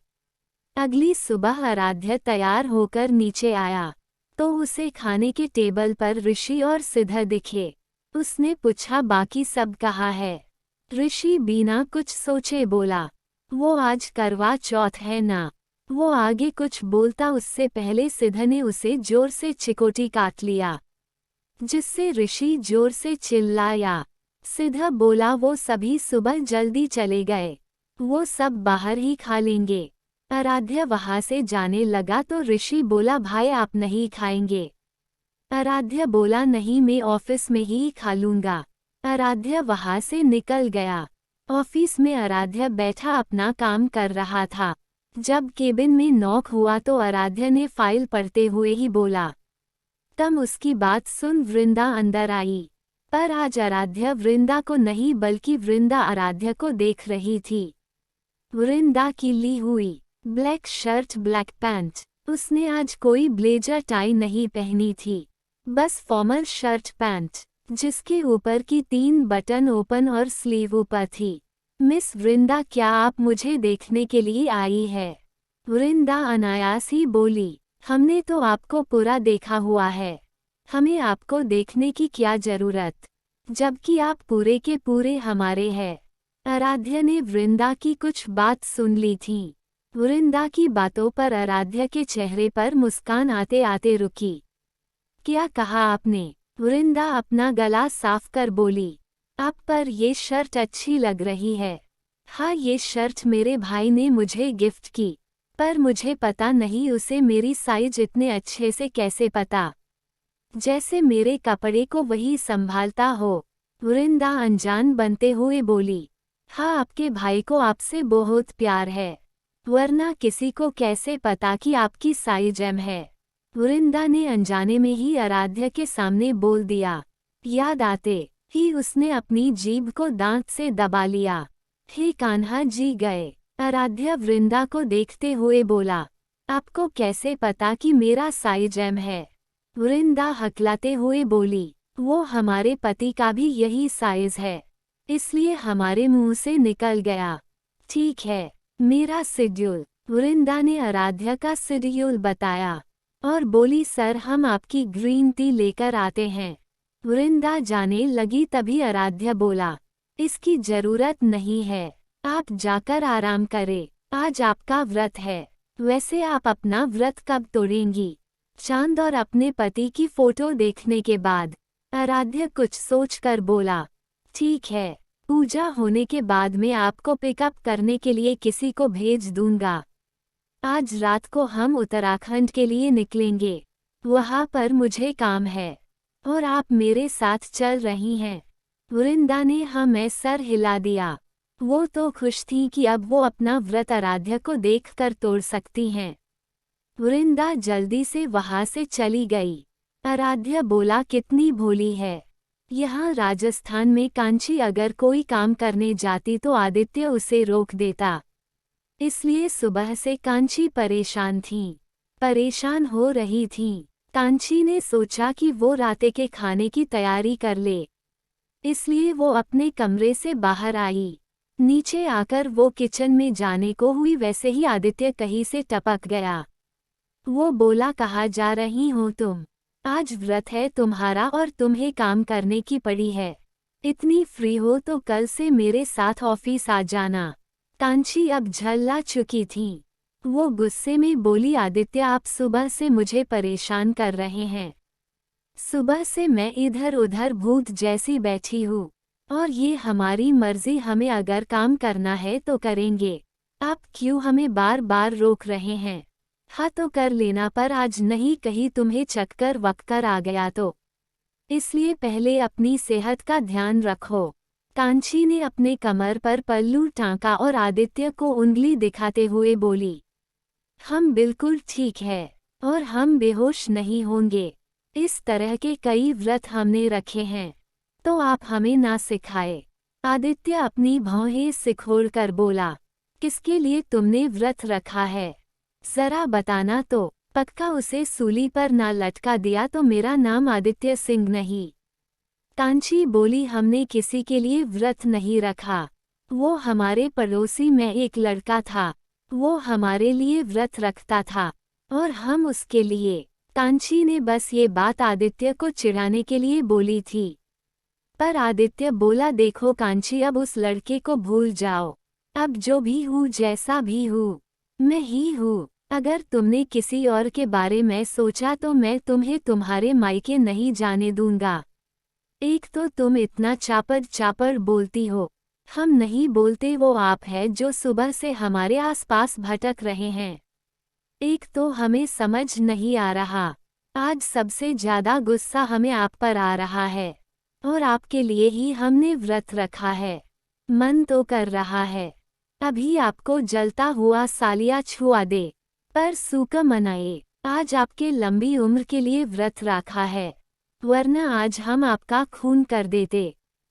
अगली सुबह आराध्य तैयार होकर नीचे आया तो उसे खाने के टेबल पर ऋषि और सिद्धर दिखे। उसने पूछा, बाकी सब कहाँ है? ऋषि बिना कुछ सोचे बोला, वो आज करवा चौथ है ना। वो आगे कुछ बोलता उससे पहले सिद्धर ने उसे जोर से चिकोटी काट लिया, जिससे ऋषि जोर से चिल्लाया। सिद्धर बोला, वो सभी सुबह जल्दी चले गए, वो सब बाहर ही खा लेंगे। आराध्य वहां से जाने लगा तो ऋषि बोला, भाई आप नहीं खाएंगे? आराध्य बोला, नहीं, मैं ऑफिस में ही खा लूंगा। आराध्य वहां से निकल गया। ऑफिस में आराध्य बैठा अपना काम कर रहा था। जब केबिन में नॉक हुआ तो आराध्य ने फाइल पढ़ते हुए ही बोला। तब उसकी बात सुन वृंदा अंदर आई, पर आज आराध्य वृंदा को नहीं बल्कि वृंदा आराध्य को देख रही थी। वृंदा की ली हुई ब्लैक शर्ट, ब्लैक पैंट। उसने आज कोई ब्लेजर टाई नहीं पहनी थी, बस फॉर्मल शर्ट पैंट, जिसके ऊपर की 3 बटन ओपन और स्लीव ऊपर थी। मिस वृंदा, क्या आप मुझे देखने के लिए आई है? वृंदा अनायास ही बोली, हमने तो आपको पूरा देखा हुआ है, हमें आपको देखने की क्या जरूरत, जबकि आप पूरे के पूरे हमारे हैं। आराध्य ने वृंदा की कुछ बात सुन ली थी। वृंदा की बातों पर आराध्य के चेहरे पर मुस्कान आते आते रुकी। क्या कहा आपने? वृंदा अपना गला साफ कर बोली, आप पर ये शर्ट अच्छी लग रही है। हाँ, ये शर्ट मेरे भाई ने मुझे गिफ्ट की, पर मुझे पता नहीं उसे मेरी साइज इतने अच्छे से कैसे पता, जैसे मेरे कपड़े को वही संभालता हो। वृंदा अनजान बनते हुए बोली, हाँ, आपके भाई को आपसे बहुत प्यार है, वरना किसी को कैसे पता कि आपकी साइज एम है। वृंदा ने अनजाने में ही आराध्या के सामने बोल दिया। याद आते ही उसने अपनी जीभ को दांत से दबा लिया। हे कान्हा जी गए। आराध्या वृंदा को देखते हुए बोला, आपको कैसे पता कि मेरा साइज एम है? वृंदा हकलाते हुए बोली, वो हमारे पति का भी यही साइज है, इसलिए हमारे मुंह से निकल गया। ठीक है, मेरा शेड्यूल। वृंदा ने आराध्या का शेड्यूल बताया और बोली, सर हम आपकी ग्रीन टी लेकर आते हैं। वृंदा जाने लगी तभी आराध्या बोला, इसकी जरूरत नहीं है, आप जाकर आराम करें, आज आपका व्रत है। वैसे आप अपना व्रत कब तोड़ेंगी? चांद और अपने पति की फोटो देखने के बाद आराध्या कुछ सोचकर बोला, ठीक है, पूजा होने के बाद मैं आपको पिकअप करने के लिए किसी को भेज दूंगा। आज रात को हम उत्तराखंड के लिए निकलेंगे, वहाँ पर मुझे काम है और आप मेरे साथ चल रही हैं। वृंदा ने हाँ में सर हिला दिया। वो तो खुश थी कि अब वो अपना व्रत आराध्या को देखकर तोड़ सकती हैं। वृंदा जल्दी से वहाँ से चली गई। आराध्या बोला, कितनी भोली है। यहाँ राजस्थान में कांची अगर कोई काम करने जाती तो आदित्य उसे रोक देता, इसलिए सुबह से कांची परेशान हो रही थी। कांची ने सोचा कि वो रात के खाने की तैयारी कर ले, इसलिए वो अपने कमरे से बाहर आई। नीचे आकर वो किचन में जाने को हुई, वैसे ही आदित्य कहीं से टपक गया। वो बोला, कहाँ जा रही हो तुम? आज व्रत है तुम्हारा और तुम्हें काम करने की पड़ी है। इतनी फ्री हो तो कल से मेरे साथ ऑफिस आ जाना। कांची अब झल्ला चुकी थी। वो गुस्से में बोली, आदित्य आप सुबह से मुझे परेशान कर रहे हैं। सुबह से मैं इधर उधर भूत जैसी बैठी हूँ और ये हमारी मर्जी, हमें अगर काम करना है तो करेंगे। आप क्यों हमें बार बार रोक रहे हैं? हाँ तो कर लेना, पर आज नहीं, कहीं तुम्हें चक्कर वक्कर आ गया तो। इसलिए पहले अपनी सेहत का ध्यान रखो। कांची ने अपने कमर पर पल्लू टांका और आदित्य को उंगली दिखाते हुए बोली, हम बिल्कुल ठीक है और हम बेहोश नहीं होंगे। इस तरह के कई व्रत हमने रखे हैं, तो आप हमें ना सिखाए। आदित्य अपनी भौहें सिकोड़कर बोला, किसके लिए तुमने व्रत रखा है? जरा बताना तो। पक्का उसे सूली पर ना लटका दिया तो मेरा नाम आदित्य सिंह नहीं। कांची बोली, हमने किसी के लिए व्रत नहीं रखा। वो हमारे पड़ोसी में एक लड़का था, वो हमारे लिए व्रत रखता था और हम उसके लिए। कांची ने बस ये बात आदित्य को चिढ़ाने के लिए बोली थी, पर आदित्य बोला, देखो कांची, अब उस लड़के को भूल जाओ। अब जो भी हूँ, जैसा भी हूँ, मैं ही हूँ। अगर तुमने किसी और के बारे में सोचा तो मैं तुम्हें तुम्हारे मायके नहीं जाने दूंगा। एक तो तुम इतना चापड़ बोलती हो, हम नहीं बोलते, वो आप है जो सुबह से हमारे आसपास भटक रहे हैं। एक तो हमें समझ नहीं आ रहा, आज सबसे ज्यादा गुस्सा हमें आप पर आ रहा है और आपके लिए ही हमने व्रत रखा है। मन तो कर रहा है अभी आपको जलता हुआ सालिया छुआ दे, पर सूखा मनाए। आज आपके लंबी उम्र के लिए व्रत रखा है, वरना आज हम आपका खून कर देते।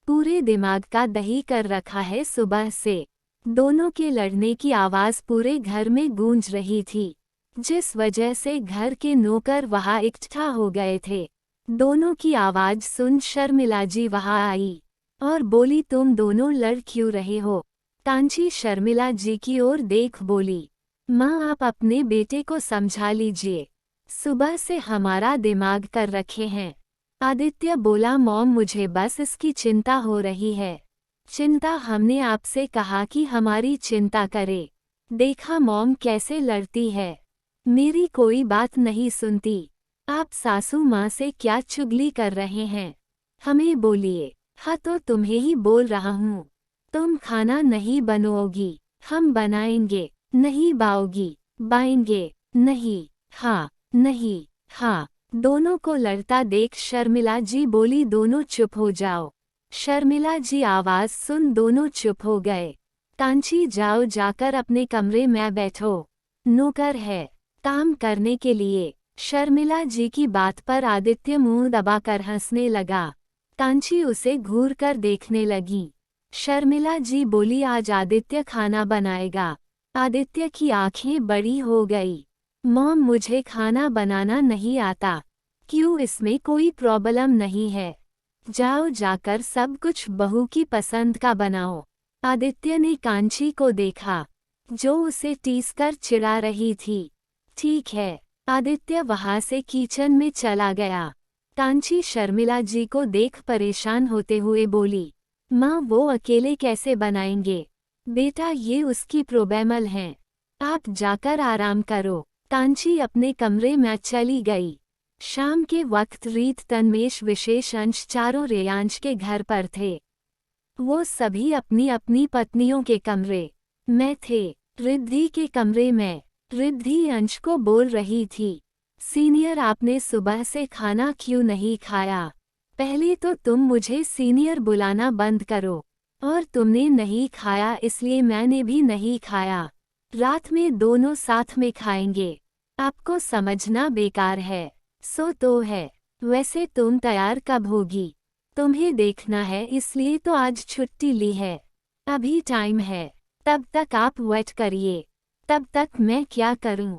पूरे दिमाग का दही कर रखा है सुबह से। दोनों के लड़ने की आवाज पूरे घर में गूंज रही थी, जिस वजह से घर के नौकर वहां इकट्ठा हो गए थे। दोनों की आवाज सुन शर्मिला जी वहां आई और बोली, तुम दोनों लड़ क्यों रहे हो? कांची शर्मिला जी की ओर देख बोली, माँ आप अपने बेटे को समझा लीजिए, सुबह से हमारा दिमाग कर रखे हैं। आदित्य बोला, मॉम मुझे बस इसकी चिंता हो रही है। चिंता? हमने आपसे कहा कि हमारी चिंता करे। देखा मॉम कैसे लड़ती है, मेरी कोई बात नहीं सुनती। आप सासू माँ से क्या चुगली कर रहे हैं? हमें बोलिए। हाँ तो तुम्हें ही बोल रहा हूँ। तुम खाना नहीं बनवाओगी, हम बनाएंगे। नहीं बाओगी, बाएंगे। नहीं, हाँ, नहीं, हाँ। दोनों को लड़ता देख शर्मिला जी बोली, दोनों चुप हो जाओ। शर्मिला जी आवाज सुन दोनों चुप हो गए। कांची जाओ जाकर अपने कमरे में बैठो, नौकर है काम करने के लिए। शर्मिला जी की बात पर आदित्य मुंह दबाकर हंसने लगा। कांची उसे घूर कर देखने लगी। शर्मिला जी बोली आज आदित्य खाना बनाएगा। आदित्य की आंखें बड़ी हो गई। मॉम मुझे खाना बनाना नहीं आता। क्यों इसमें कोई प्रॉब्लम नहीं है, जाओ जाकर सब कुछ बहू की पसंद का बनाओ। आदित्य ने कांची को देखा जो उसे टीस कर चिढ़ा रही थी। ठीक है, आदित्य वहां से किचन में चला गया। कांची शर्मिला जी को देख परेशान होते हुए बोली, माँ वो अकेले कैसे बनाएंगे? बेटा ये उसकी प्रॉब्लम है, आप जाकर आराम करो। कांची अपने कमरे में चली गई। शाम के वक्त रीत तन्मेश विशेष अंश चारों रेयांश के घर पर थे। वो सभी अपनी अपनी पत्नियों के कमरे में थे। रिद्धि के कमरे में रिद्धि अंश को बोल रही थी, सीनियर आपने सुबह से खाना क्यों नहीं खाया? पहले तो तुम मुझे सीनियर बुलाना बंद करो, और तुमने नहीं खाया इसलिए मैंने भी नहीं खाया। रात में दोनों साथ में खाएंगे। आपको समझना बेकार है। सो तो है, वैसे तुम तैयार कब होगी? तुम्हें देखना है इसलिए तो आज छुट्टी ली है। अभी टाइम है, तब तक आप वेट करिए। तब तक मैं क्या करूं?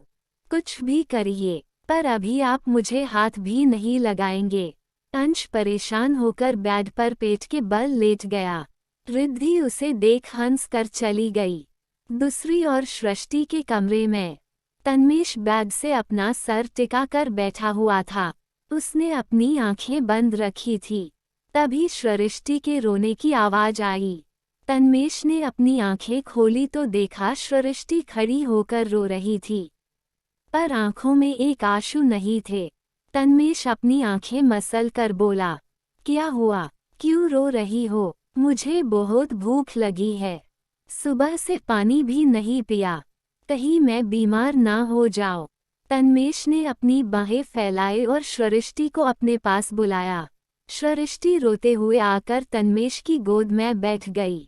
कुछ भी करिए, पर अभी आप मुझे हाथ भी नहीं लगाएंगे। अंश परेशान होकर बेड पर पेट के बल लेट गया। रिद्धि उसे देख हंस कर चली गई। दूसरी ओर सृष्टि के कमरे में तन्मेश बेड से अपना सर टिकाकर बैठा हुआ था। उसने अपनी आंखें बंद रखी थी। तभी सृष्टि के रोने की आवाज आई। तन्मेश ने अपनी आंखें खोली तो देखा सृष्टि खड़ी होकर रो रही थी, पर आंखों में एक आंसू नहीं थे। तन्मेश अपनी आंखें मसल कर बोला, क्या हुआ, क्यों रो रही हो? मुझे बहुत भूख लगी है, सुबह से पानी भी नहीं पिया, कहीं मैं बीमार ना हो जाऊं। तन्मेश ने अपनी बाहें फैलाई और सृष्टि को अपने पास बुलाया। सृष्टि रोते हुए आकर तन्मेश की गोद में बैठ गई।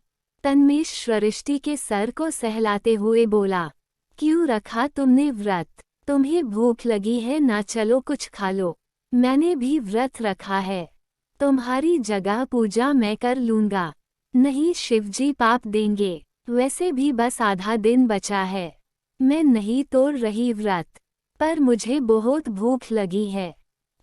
तन्मेश सृष्टि के सर को सहलाते हुए बोला, क्यों रखा तुमने व्रत? तुम्हें भूख लगी है ना, चलो कुछ खा लो। मैंने भी व्रत रखा है, तुम्हारी जगह पूजा मैं कर लूंगा। नहीं, शिवजी पाप देंगे। वैसे भी बस आधा दिन बचा है, मैं नहीं तोड़ रही व्रत, पर मुझे बहुत भूख लगी है।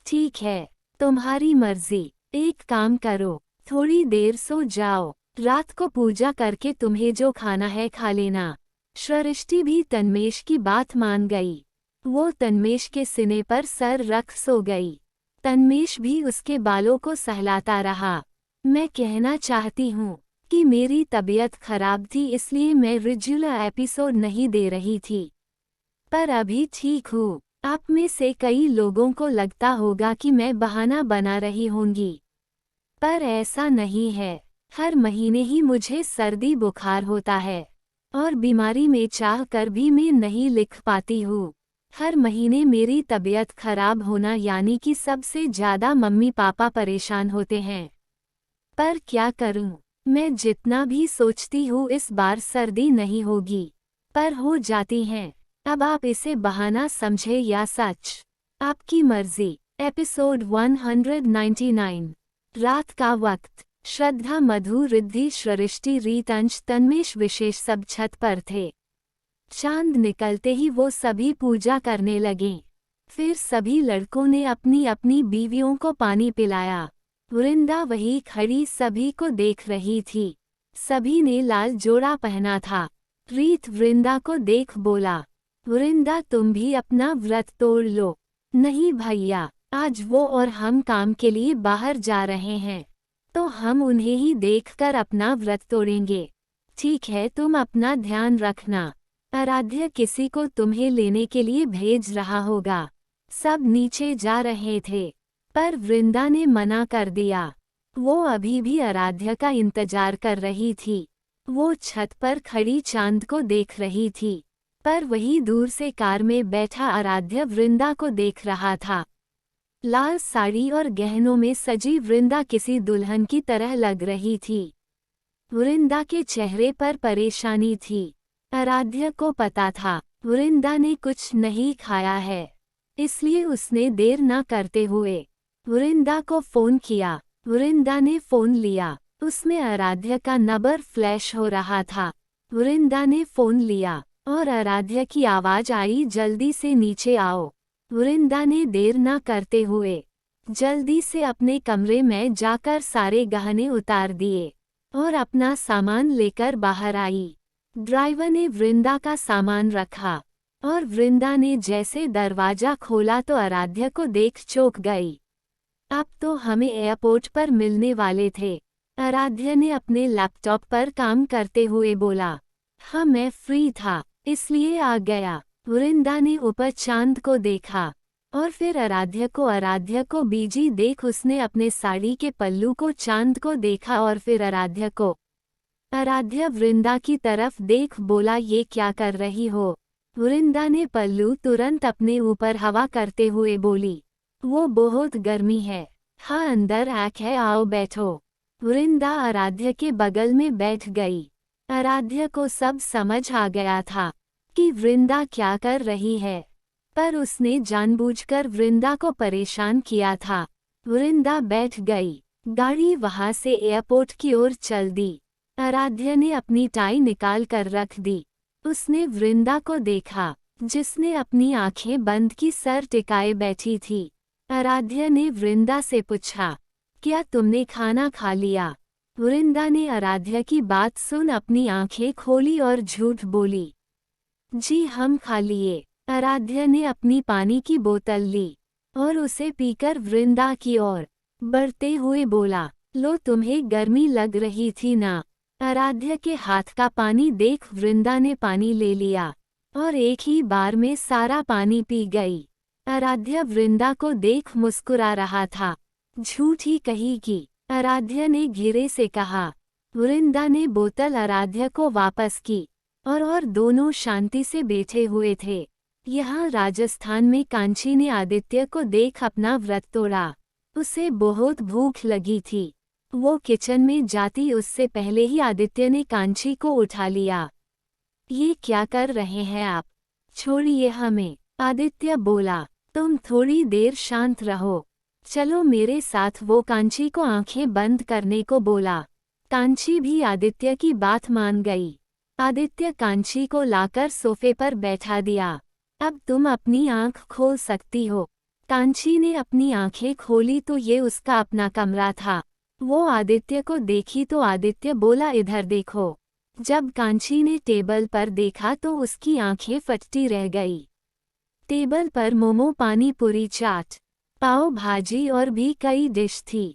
ठीक है, तुम्हारी मर्जी। एक काम करो, थोड़ी देर सो जाओ, रात को पूजा करके तुम्हें जो खाना है खा लेना। सृष्टि भी तन्मेश की बात मान गई। वो तन्मेश के सीने पर सर रख सो गई। तन्मेश भी उसके बालों को सहलाता रहा। मैं कहना चाहती हूँ कि मेरी तबीयत खराब थी इसलिए मैं रेगुलर एपिसोड नहीं दे रही थी, पर अभी ठीक हूँ। आप में से कई लोगों को लगता होगा कि मैं बहाना बना रही होंगी, पर ऐसा नहीं है। हर महीने ही मुझे सर्दी बुखार होता है, और बीमारी में चाह कर भी मैं नहीं लिख पाती हूँ। हर महीने मेरी तबीयत खराब होना यानी कि सबसे ज़्यादा मम्मी पापा परेशान होते हैं। पर क्या करूँ, मैं जितना भी सोचती हूँ इस बार सर्दी नहीं होगी, पर हो जाती हैं। अब आप इसे बहाना समझे या सच, आपकी मर्जी। एपिसोड 199। रात का वक्त। श्रद्धा, मधु, रिद्धि, सृष्टि, रीत, अंश, तन्मेश विशेष सब छत पर थे। चांद निकलते ही वो सभी पूजा करने लगे। फिर सभी लड़कों ने अपनी अपनी बीवियों को पानी पिलाया। वृंदा वही खड़ी सभी को देख रही थी। सभी ने लाल जोड़ा पहना था। रीत वृंदा को देख बोला, वृंदा तुम भी अपना व्रत तोड़ लो। नहीं भैया, आज वो और हम काम के लिए बाहर जा रहे हैं, तो हम उन्हें ही देखकर अपना व्रत तोड़ेंगे। ठीक है, तुम अपना ध्यान रखना। आराध्य किसी को तुम्हें लेने के लिए भेज रहा होगा। सब नीचे जा रहे थे, पर वृंदा ने मना कर दिया। वो अभी भी आराध्य का इंतजार कर रही थी। वो छत पर खड़ी चांद को देख रही थी, पर वही दूर से कार में बैठा आराध्य वृंदा को देख रहा था। लाल साड़ी और गहनों में सजी वृंदा किसी दुल्हन की तरह लग रही थी। वृंदा के चेहरे पर परेशानी थी। आराध्या को पता था वृंदा ने कुछ नहीं खाया है, इसलिए उसने देर न करते हुए वृंदा को फोन किया। वृंदा ने फोन लिया। उसमें आराध्या का नंबर फ्लैश हो रहा था। वृंदा ने फोन लिया और आराध्या की आवाज आई, जल्दी से नीचे आओ। वृंदा ने देर न करते हुए जल्दी से अपने कमरे में जाकर सारे गहने उतार दिए और अपना सामान लेकर बाहर आई। ड्राइवर ने वृंदा का सामान रखा और वृंदा ने जैसे दरवाजा खोला तो आराध्या को देख चौंक गई। अब तो हमें एयरपोर्ट पर मिलने वाले थे, आराध्या ने अपने लैपटॉप पर काम करते हुए बोला। हाँ, मैं फ्री था इसलिए आ गया। वृंदा ने ऊपर चांद को देखा और फिर आराध्या को बीजी देख उसने अपने साड़ी के पल्लू को चांद को देखा और फिर आराध्या को। आराध्या वृंदा की तरफ देख बोला, ये क्या कर रही हो? वृंदा ने पल्लू तुरंत अपने ऊपर हवा करते हुए बोली, वो बहुत गर्मी है। हाँ, अंदर आँख है, आओ बैठो। वृंदा आराध्या के बगल में बैठ गई। आराध्या को सब समझ आ गया था कि वृंदा क्या कर रही है, पर उसने जानबूझकर वृंदा को परेशान किया था। वृंदा बैठ गई। गाड़ी वहां से एयरपोर्ट की ओर चल दी। आराध्या ने अपनी टाई निकाल कर रख दी। उसने वृंदा को देखा, जिसने अपनी आंखें बंद की सर टिकाए बैठी थी। आराध्या ने वृंदा से पूछा, क्या तुमने खाना खा लिया? वृंदा ने आराध्या की बात सुन अपनी आंखें खोली और झूठ बोली, जी हम खा लिए। आराध्या ने अपनी पानी की बोतल ली और उसे पीकर वृंदा की ओर बढ़ते हुए बोला, लो, तुम्हें गर्मी लग रही थी ना? आराध्या के हाथ का पानी देख वृंदा ने पानी ले लिया और एक ही बार में सारा पानी पी गई। आराध्या वृंदा को देख मुस्कुरा रहा था। झूठ ही कहेगी, आराध्या ने घिरे से कहा। वृंदा ने बोतल आराध्या को वापस की और दोनों शांति से बैठे हुए थे। यहाँ राजस्थान में कांची ने आदित्य को देख अपना व्रत तोड़ा। उसे बहुत भूख लगी थी। वो किचन में जाती उससे पहले ही आदित्य ने कांची को उठा लिया। ये क्या कर रहे हैं आप? छोड़िए हमें, आदित्य बोला। तुम थोड़ी देर शांत रहो, चलो मेरे साथ। वो कांची को आंखें बंद करने को बोला। कांची भी आदित्य की बात मान गई। आदित्य कांची को लाकर सोफे पर बैठा दिया। अब तुम अपनी आंख खोल सकती हो। कांची ने अपनी आंखें खोली तो ये उसका अपना कमरा था। वो आदित्य को देखी तो आदित्य बोला, इधर देखो। जब कांची ने टेबल पर देखा तो उसकी आंखें फटती रह गई। टेबल पर मोमो, पानी पूरी, चाट, पाव भाजी और भी कई डिश थी।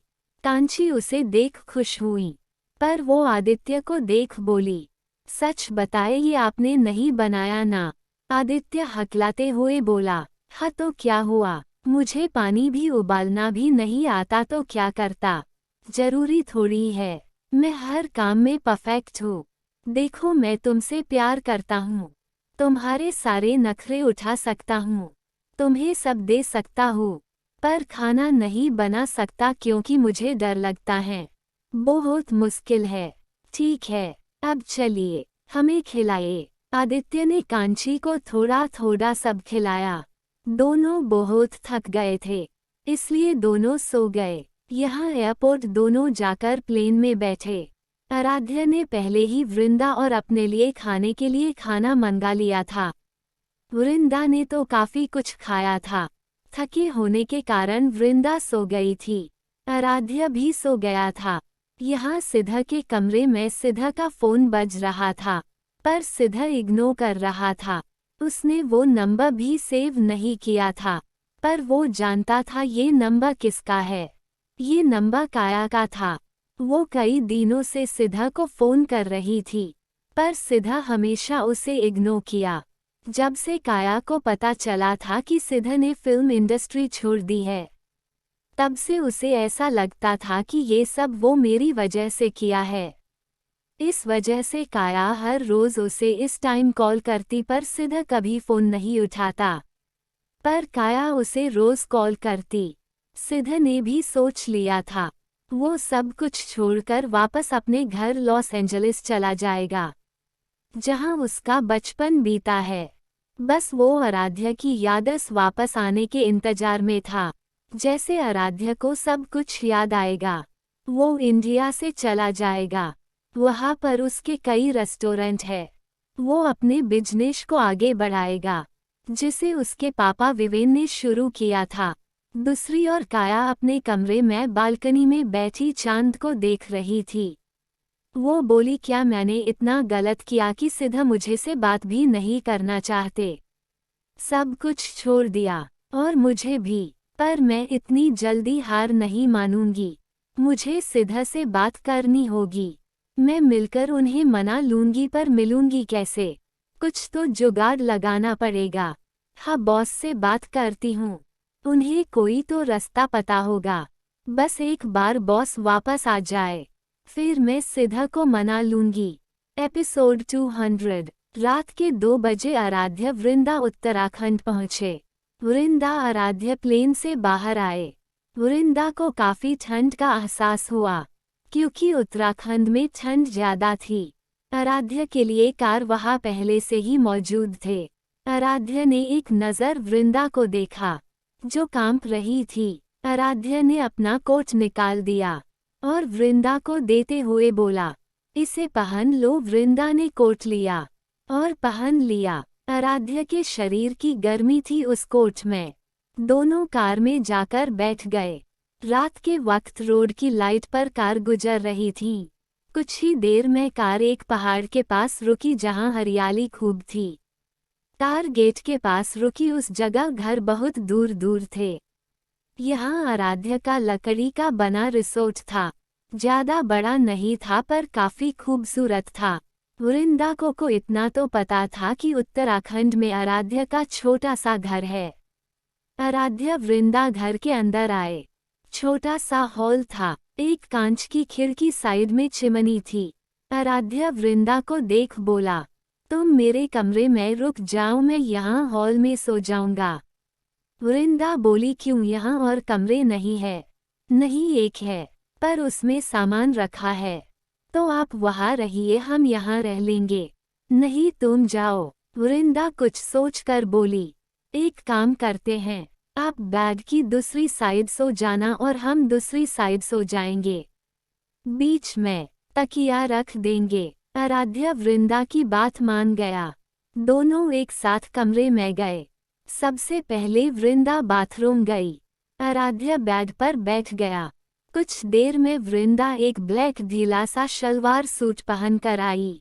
कांची उसे देख खुश हुई, पर वो आदित्य को देख बोली, सच बताए ये आपने नहीं बनाया ना? आदित्य हकलाते हुए बोला, हाँ तो क्या हुआ? मुझे पानी भी उबालना भी नहीं आता तो क्या करता? जरूरी थोड़ी है, मैं हर काम में परफेक्ट हूँ। देखो मैं तुमसे प्यार करता हूँ, तुम्हारे सारे नखरे उठा सकता हूँ, तुम्हें सब दे सकता हूँ, पर खाना नहीं बना सकता क्योंकि मुझे डर लगता है, बहुत मुश्किल है। ठीक है, अब चलिए हमें खिलाइए। आदित्य ने कांची को थोड़ा थोड़ा सब खिलाया। दोनों बहुत थक गए थे, इसलिए दोनों सो गए। यहाँ एयरपोर्ट दोनों जाकर प्लेन में बैठे। आराध्या ने पहले ही वृंदा और अपने लिए खाने के लिए खाना मंगा लिया था। वृंदा ने तो काफी कुछ खाया था। थके होने के कारण वृंदा सो गई थी। आराध्या भी सो गया था। यहाँ सिद्धा के कमरे में सिद्धा का फोन बज रहा था, पर सिद्धा इग्नोर कर रहा था। उसने वो नंबर भी सेव नहीं किया था, पर वो जानता था ये नंबर किसका है। ये नंबर काया का था। वो कई दिनों से सिद्धा को फोन कर रही थी, पर सिद्धा हमेशा उसे इग्नोर किया। जब से काया को पता चला था कि सिद्धा ने फिल्म इंडस्ट्री छोड़ दी है, तब से उसे ऐसा लगता था कि ये सब वो मेरी वजह से किया है। इस वजह से काया हर रोज उसे इस टाइम कॉल करती, पर सिद्धा कभी फोन नहीं उठाता। पर काया उसे रोज कॉल करती। सिद्ध ने भी सोच लिया था, वो सब कुछ छोड़कर वापस अपने घर लॉस एंजलिस चला जाएगा, जहां उसका बचपन बीता है। बस वो आराध्या की यादस वापस आने के इंतजार में था। जैसे आराध्या को सब कुछ याद आएगा, वो इंडिया से चला जाएगा। वहाँ पर उसके कई रेस्टोरेंट है। वो अपने बिजनेस को आगे बढ़ाएगा, जिसे उसके पापा विवेन ने शुरू किया था। दूसरी ओर काया अपने कमरे में बालकनी में बैठी चांद को देख रही थी। वो बोली, क्या मैंने इतना गलत किया कि सिद्ध मुझे से बात भी नहीं करना चाहते? सब कुछ छोड़ दिया, और मुझे भी। पर मैं इतनी जल्दी हार नहीं मानूंगी। मुझे सिद्ध से बात करनी होगी। मैं मिलकर उन्हें मना लूंगी, पर मिलूंगी कैसे? कुछ तो जुगाड़ लगाना पड़ेगा। हाँ, बॉस से बात करती हूँ। उन्हें कोई तो रास्ता पता होगा। बस एक बार बॉस वापस आ जाए, फिर मैं सिद्ध को मना लूंगी। एपिसोड 200। रात के 2 बजे आराध्य वृंदा उत्तराखंड पहुंचे। वृंदा आराध्य प्लेन से बाहर आए। वृंदा को काफी ठंड का एहसास हुआ, क्योंकि उत्तराखंड में ठंड ज्यादा थी। आराध्य के लिए कार वहां पहले से ही मौजूद थे। आराध्य ने एक नज़र वृंदा को देखा, जो कांप रही थी। आराध्य ने अपना कोट निकाल दिया और वृंदा को देते हुए बोला, इसे पहन लो। वृंदा ने कोट लिया और पहन लिया। आराध्य के शरीर की गर्मी थी उस कोट में। दोनों कार में जाकर बैठ गए। रात के वक्त रोड की लाइट पर कार गुजर रही थी। कुछ ही देर में कार एक पहाड़ के पास रुकी, जहां हरियाली खूब थी। कार गेट के पास रुकी उस जगह घर बहुत दूर दूर थे। यहाँ आराध्य का लकड़ी का बना रिसोर्ट था। ज्यादा बड़ा नहीं था, पर काफी खूबसूरत था। वृंदा को इतना तो पता था कि उत्तराखंड में आराध्य का छोटा सा घर है। आराध्य वृंदा घर के अंदर आए। छोटा सा हॉल था। एक कांच की खिड़की साइड में चिमनी थी। आराध्य वृंदा को देख बोला, तुम मेरे कमरे में रुक जाओ, मैं यहाँ हॉल में सो जाऊंगा। वृंदा बोली, क्यों? यहाँ और कमरे नहीं है? नहीं, एक है, पर उसमें सामान रखा है। तो आप वहाँ रहिए, हम यहाँ रह लेंगे। नहीं, तुम जाओ। वृंदा कुछ सोचकर बोली, एक काम करते हैं, आप बेड की दूसरी साइड सो जाना और हम दूसरी साइड सो जाएंगे। बीच में तकिया रख देंगे। आराध्य वृंदा की बात मान गया। दोनों एक साथ कमरे में गए। सबसे पहले वृंदा बाथरूम गई। आराध्य बेड पर बैठ गया। कुछ देर में वृंदा एक ब्लैक ढीला सा शलवार सूट पहन कर आई।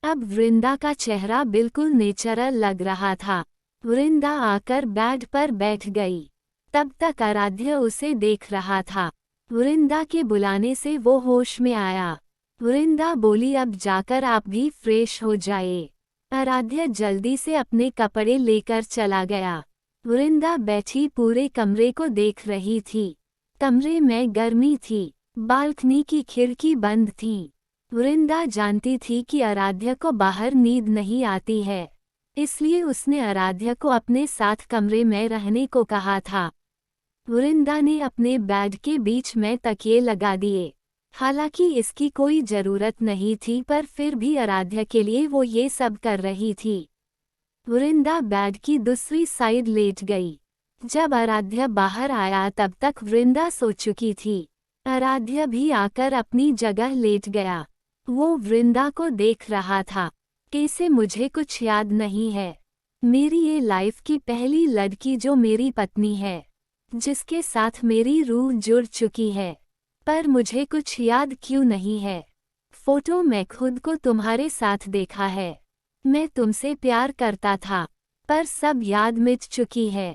अब वृंदा का चेहरा बिल्कुल नेचुरल लग रहा था। वृंदा आकर बेड पर बैठ गई। तब तक आराध्य उसे देख रहा था। वृंदा के बुलाने से वो होश में आया। वृंदा बोली, अब जाकर आप भी फ्रेश हो जाए। आराध्य जल्दी से अपने कपड़े लेकर चला गया। वृंदा बैठी पूरे कमरे को देख रही थी। कमरे में गर्मी थी। बालकनी की खिड़की बंद थी। वृंदा जानती थी कि आराध्य को बाहर नींद नहीं आती है, इसलिए उसने आराध्य को अपने साथ कमरे में रहने को कहा था। वृंदा ने अपने बेड के बीच में तकिए लगा दिए। हालांकि इसकी कोई जरूरत नहीं थी, पर फिर भी आराध्य के लिए वो ये सब कर रही थी। वृंदा बेड की दूसरी साइड लेट गई। जब आराध्य बाहर आया तब तक वृंदा सो चुकी थी। आराध्य भी आकर अपनी जगह लेट गया। वो वृंदा को देख रहा था। कैसे? मुझे कुछ याद नहीं है। मेरी ये लाइफ की पहली लड़की जो मेरी पत्नी है, जिसके साथ मेरी रूह जुड़ चुकी है, पर मुझे कुछ याद क्यों नहीं है? फोटो में खुद को तुम्हारे साथ देखा है। मैं तुमसे प्यार करता था, पर सब याद मिट चुकी है।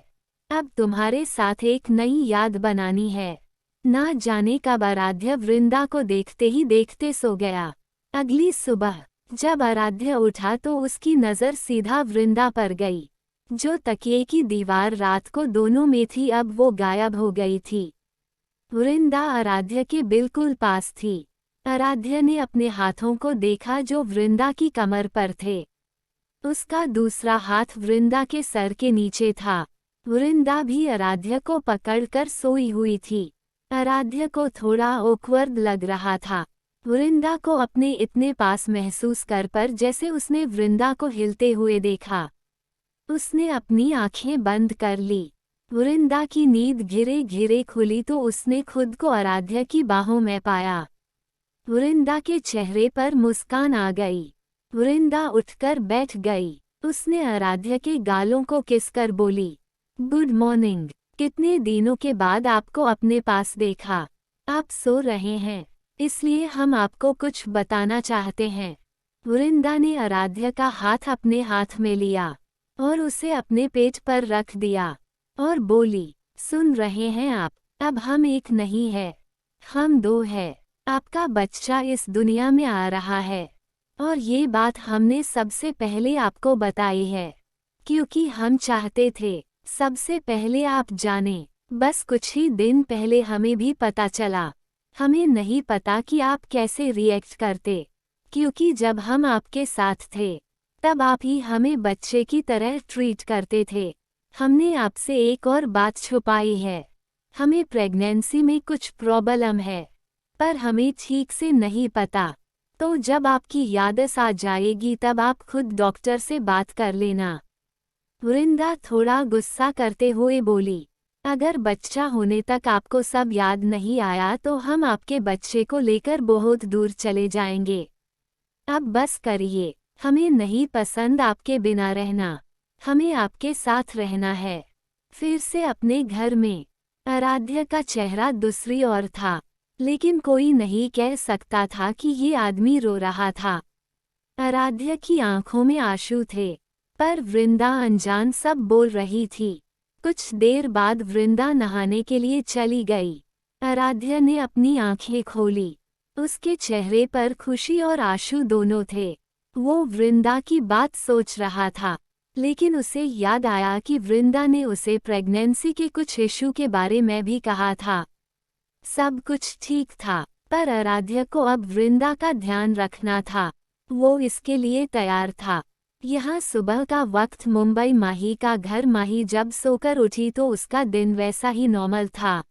अब तुम्हारे साथ एक नई याद बनानी है। ना जाने कब आराध्य वृंदा को देखते ही देखते सो गया। अगली सुबह जब आराध्य उठा तो उसकी नज़र सीधा वृंदा पर गई। जो तकिए की दीवार रात को दोनों में थी, अब वो गायब हो गई थी। वृंदा आराध्य के बिल्कुल पास थी। आराध्य ने अपने हाथों को देखा जो वृंदा की कमर पर थे। उसका दूसरा हाथ वृंदा के सर के नीचे था। वृंदा भी आराध्या को पकड़कर सोई हुई थी। आराध्या को थोड़ा ऑकवर्ड लग रहा था। वृंदा को अपने इतने पास महसूस कर पर जैसे उसने वृंदा को हिलते हुए देखा। उसने अपनी आंखें बंद कर ली। वृंदा की नींद घिरे घिरे खुली तो उसने खुद को आराध्या की बाहों में पाया। वृंदा के चेहरे पर मुस्कान आ गई। वृंदा उठकर बैठ गई। उसने आराध्या के गालों को किस कर बोली, गुड मॉर्निंग। कितने दिनों के बाद आपको अपने पास देखा। आप सो रहे हैं, इसलिए हम आपको कुछ बताना चाहते हैं। वृंदा ने आराध्या का हाथ अपने हाथ में लिया और उसे अपने पेट पर रख दिया और बोली, सुन रहे हैं आप, अब हम एक नहीं है, हम दो हैं। आपका बच्चा इस दुनिया में आ रहा है और ये बात हमने सबसे पहले आपको बताई है क्योंकि हम चाहते थे सबसे पहले आप जानें। बस कुछ ही दिन पहले हमें भी पता चला। हमें नहीं पता कि आप कैसे रिएक्ट करते, क्योंकि जब हम आपके साथ थे तब आप ही हमें बच्चे की तरह ट्रीट करते थे। हमने आपसे एक और बात छुपाई है। हमें प्रेगनेंसी में कुछ प्रॉब्लम है, पर हमें ठीक से नहीं पता। तो जब आपकी यादस आ जाएगी तब आप खुद डॉक्टर से बात कर लेना। वृंदा थोड़ा गुस्सा करते हुए बोली, अगर बच्चा होने तक आपको सब याद नहीं आया तो हम आपके बच्चे को लेकर बहुत दूर चले जाएंगे। अब बस करिए, हमें नहीं पसंद आपके बिना रहना, हमें आपके साथ रहना है, फिर से अपने घर में। आराध्या का चेहरा दूसरी ओर था, लेकिन कोई नहीं कह सकता था कि ये आदमी रो रहा था। आराध्या की आंखों में आंसू थे, पर वृंदा अनजान सब बोल रही थी। कुछ देर बाद वृंदा नहाने के लिए चली गई। आराध्या ने अपनी आंखें खोली। उसके चेहरे पर खुशी और आंसू दोनों थे। वो वृंदा की बात सोच रहा था, लेकिन उसे याद आया कि वृंदा ने उसे प्रेगनेंसी के कुछ इशू के बारे में भी कहा था। सब कुछ ठीक था, पर आराध्या को अब वृंदा का ध्यान रखना था। वो इसके लिए तैयार था। यहाँ सुबह का वक्त मुंबई माही का घर। माही जब सोकर उठी तो उसका दिन वैसा ही नॉर्मल था।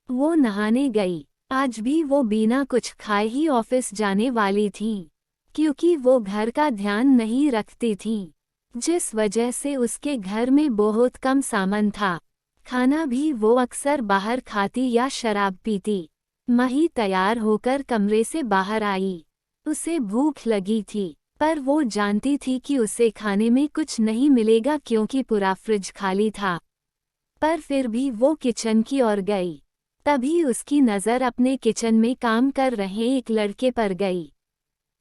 वो नहाने गई। आज भी वो बिना कुछ खाए ही ऑफिस जाने वाली थी, क्योंकि वो घर का ध्यान नहीं रखती थी, जिस वजह से उसके घर में बहुत कम सामान था। खाना भी वो अक्सर बाहर खाती या शराब पीती। माही तैयार होकर कमरे से बाहर आई। उसे भूख लगी थी, पर वो जानती थी कि उसे खाने में कुछ नहीं मिलेगा क्योंकि पूरा फ्रिज खाली था। पर फिर भी वो किचन की ओर गई। तभी उसकी नज़र अपने किचन में काम कर रहे एक लड़के पर गई।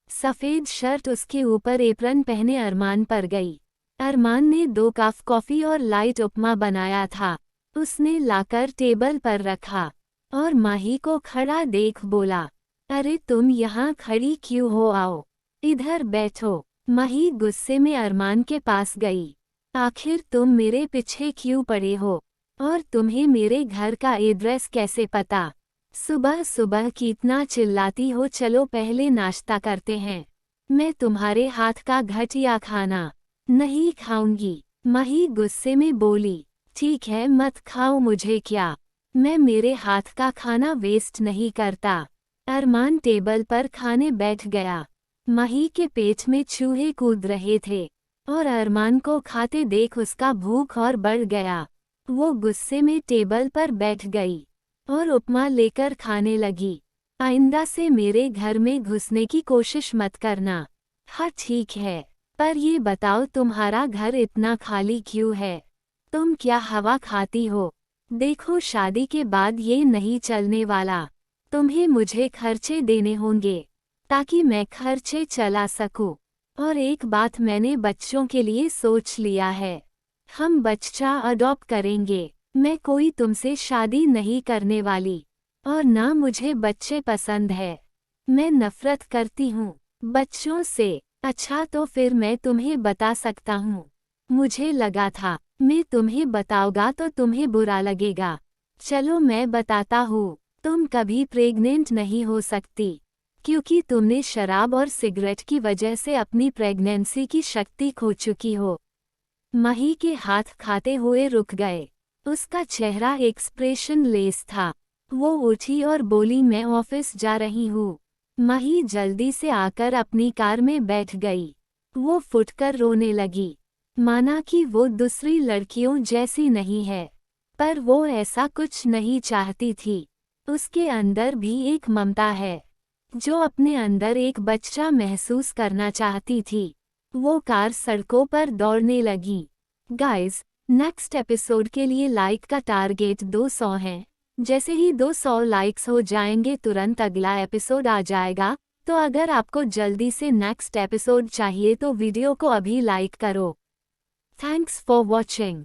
सफ़ेद शर्ट उसके ऊपर एप्रन पहने अरमान पर गई। अरमान ने 2 कप कॉफ़ी और लाइट उपमा बनाया था। उसने लाकर टेबल पर रखा और माही को खड़ा देख बोला, अरे तुम यहाँ खड़ी क्यों हो, आओ इधर बैठो। माही गुस्से में अरमान के पास गई। आखिर तुम मेरे पीछे क्यों पड़े हो और तुम्हें मेरे घर का एड्रेस कैसे पता? सुबह सुबह कितना चिल्लाती हो, चलो पहले नाश्ता करते हैं। मैं तुम्हारे हाथ का घटिया खाना नहीं खाऊंगी। माही गुस्से में बोली, ठीक है मत खाओ, मुझे क्या, मैं मेरे हाथ का खाना वेस्ट नहीं करता। अरमान टेबल पर खाने बैठ गया। माही के पेट में चूहे कूद रहे थे और अरमान को खाते देख उसका भूख और बढ़ गया। वो गुस्से में टेबल पर बैठ गई और उपमा लेकर खाने लगी। आइंदा से मेरे घर में घुसने की कोशिश मत करना। हाँ ठीक है, पर ये बताओ तुम्हारा घर इतना खाली क्यों है? तुम क्या हवा खाती हो? देखो शादी के बाद ये नहीं चलने वाला। तुम्हें मुझे खर्चे देने होंगे ताकि मैं खर्चे चला सकूं। और एक बात मैंने बच्चों के लिए सोच लिया है, हम बच्चा अडॉप्ट करेंगे। मैं कोई तुमसे शादी नहीं करने वाली और ना मुझे बच्चे पसंद है। मैं नफरत करती हूँ बच्चों से। अच्छा तो फिर मैं तुम्हें बता सकता हूँ। मुझे लगा था मैं तुम्हें बताऊंगा तो तुम्हें बुरा लगेगा। चलो मैं बताता हूँ। तुम कभी प्रेग्नेंट नहीं हो सकती, क्योंकि तुमने शराब और सिगरेट की वजह से अपनी प्रेगनेंसी की शक्ति खो चुकी हो। मही के हाथ खाते हुए रुक गए। उसका चेहरा एक्सप्रेशन लेस था। वो उठी और बोली, मैं ऑफिस जा रही हूँ। मही जल्दी से आकर अपनी कार में बैठ गई। वो फुटकर रोने लगी। माना कि वो दूसरी लड़कियों जैसी नहीं है, पर वो ऐसा कुछ नहीं चाहती थी। उसके अंदर भी एक ममता है, जो अपने अंदर एक बच्चा महसूस करना चाहती थी। वो कार सड़कों पर दौड़ने लगी। गाइस, नेक्स्ट एपिसोड के लिए लाइक का टारगेट 200 है। जैसे ही 200 लाइक्स हो जाएंगे तुरंत अगला एपिसोड आ जाएगा। तो अगर आपको जल्दी से नेक्स्ट एपिसोड चाहिए तो वीडियो को अभी लाइक करो। Thanks for watching.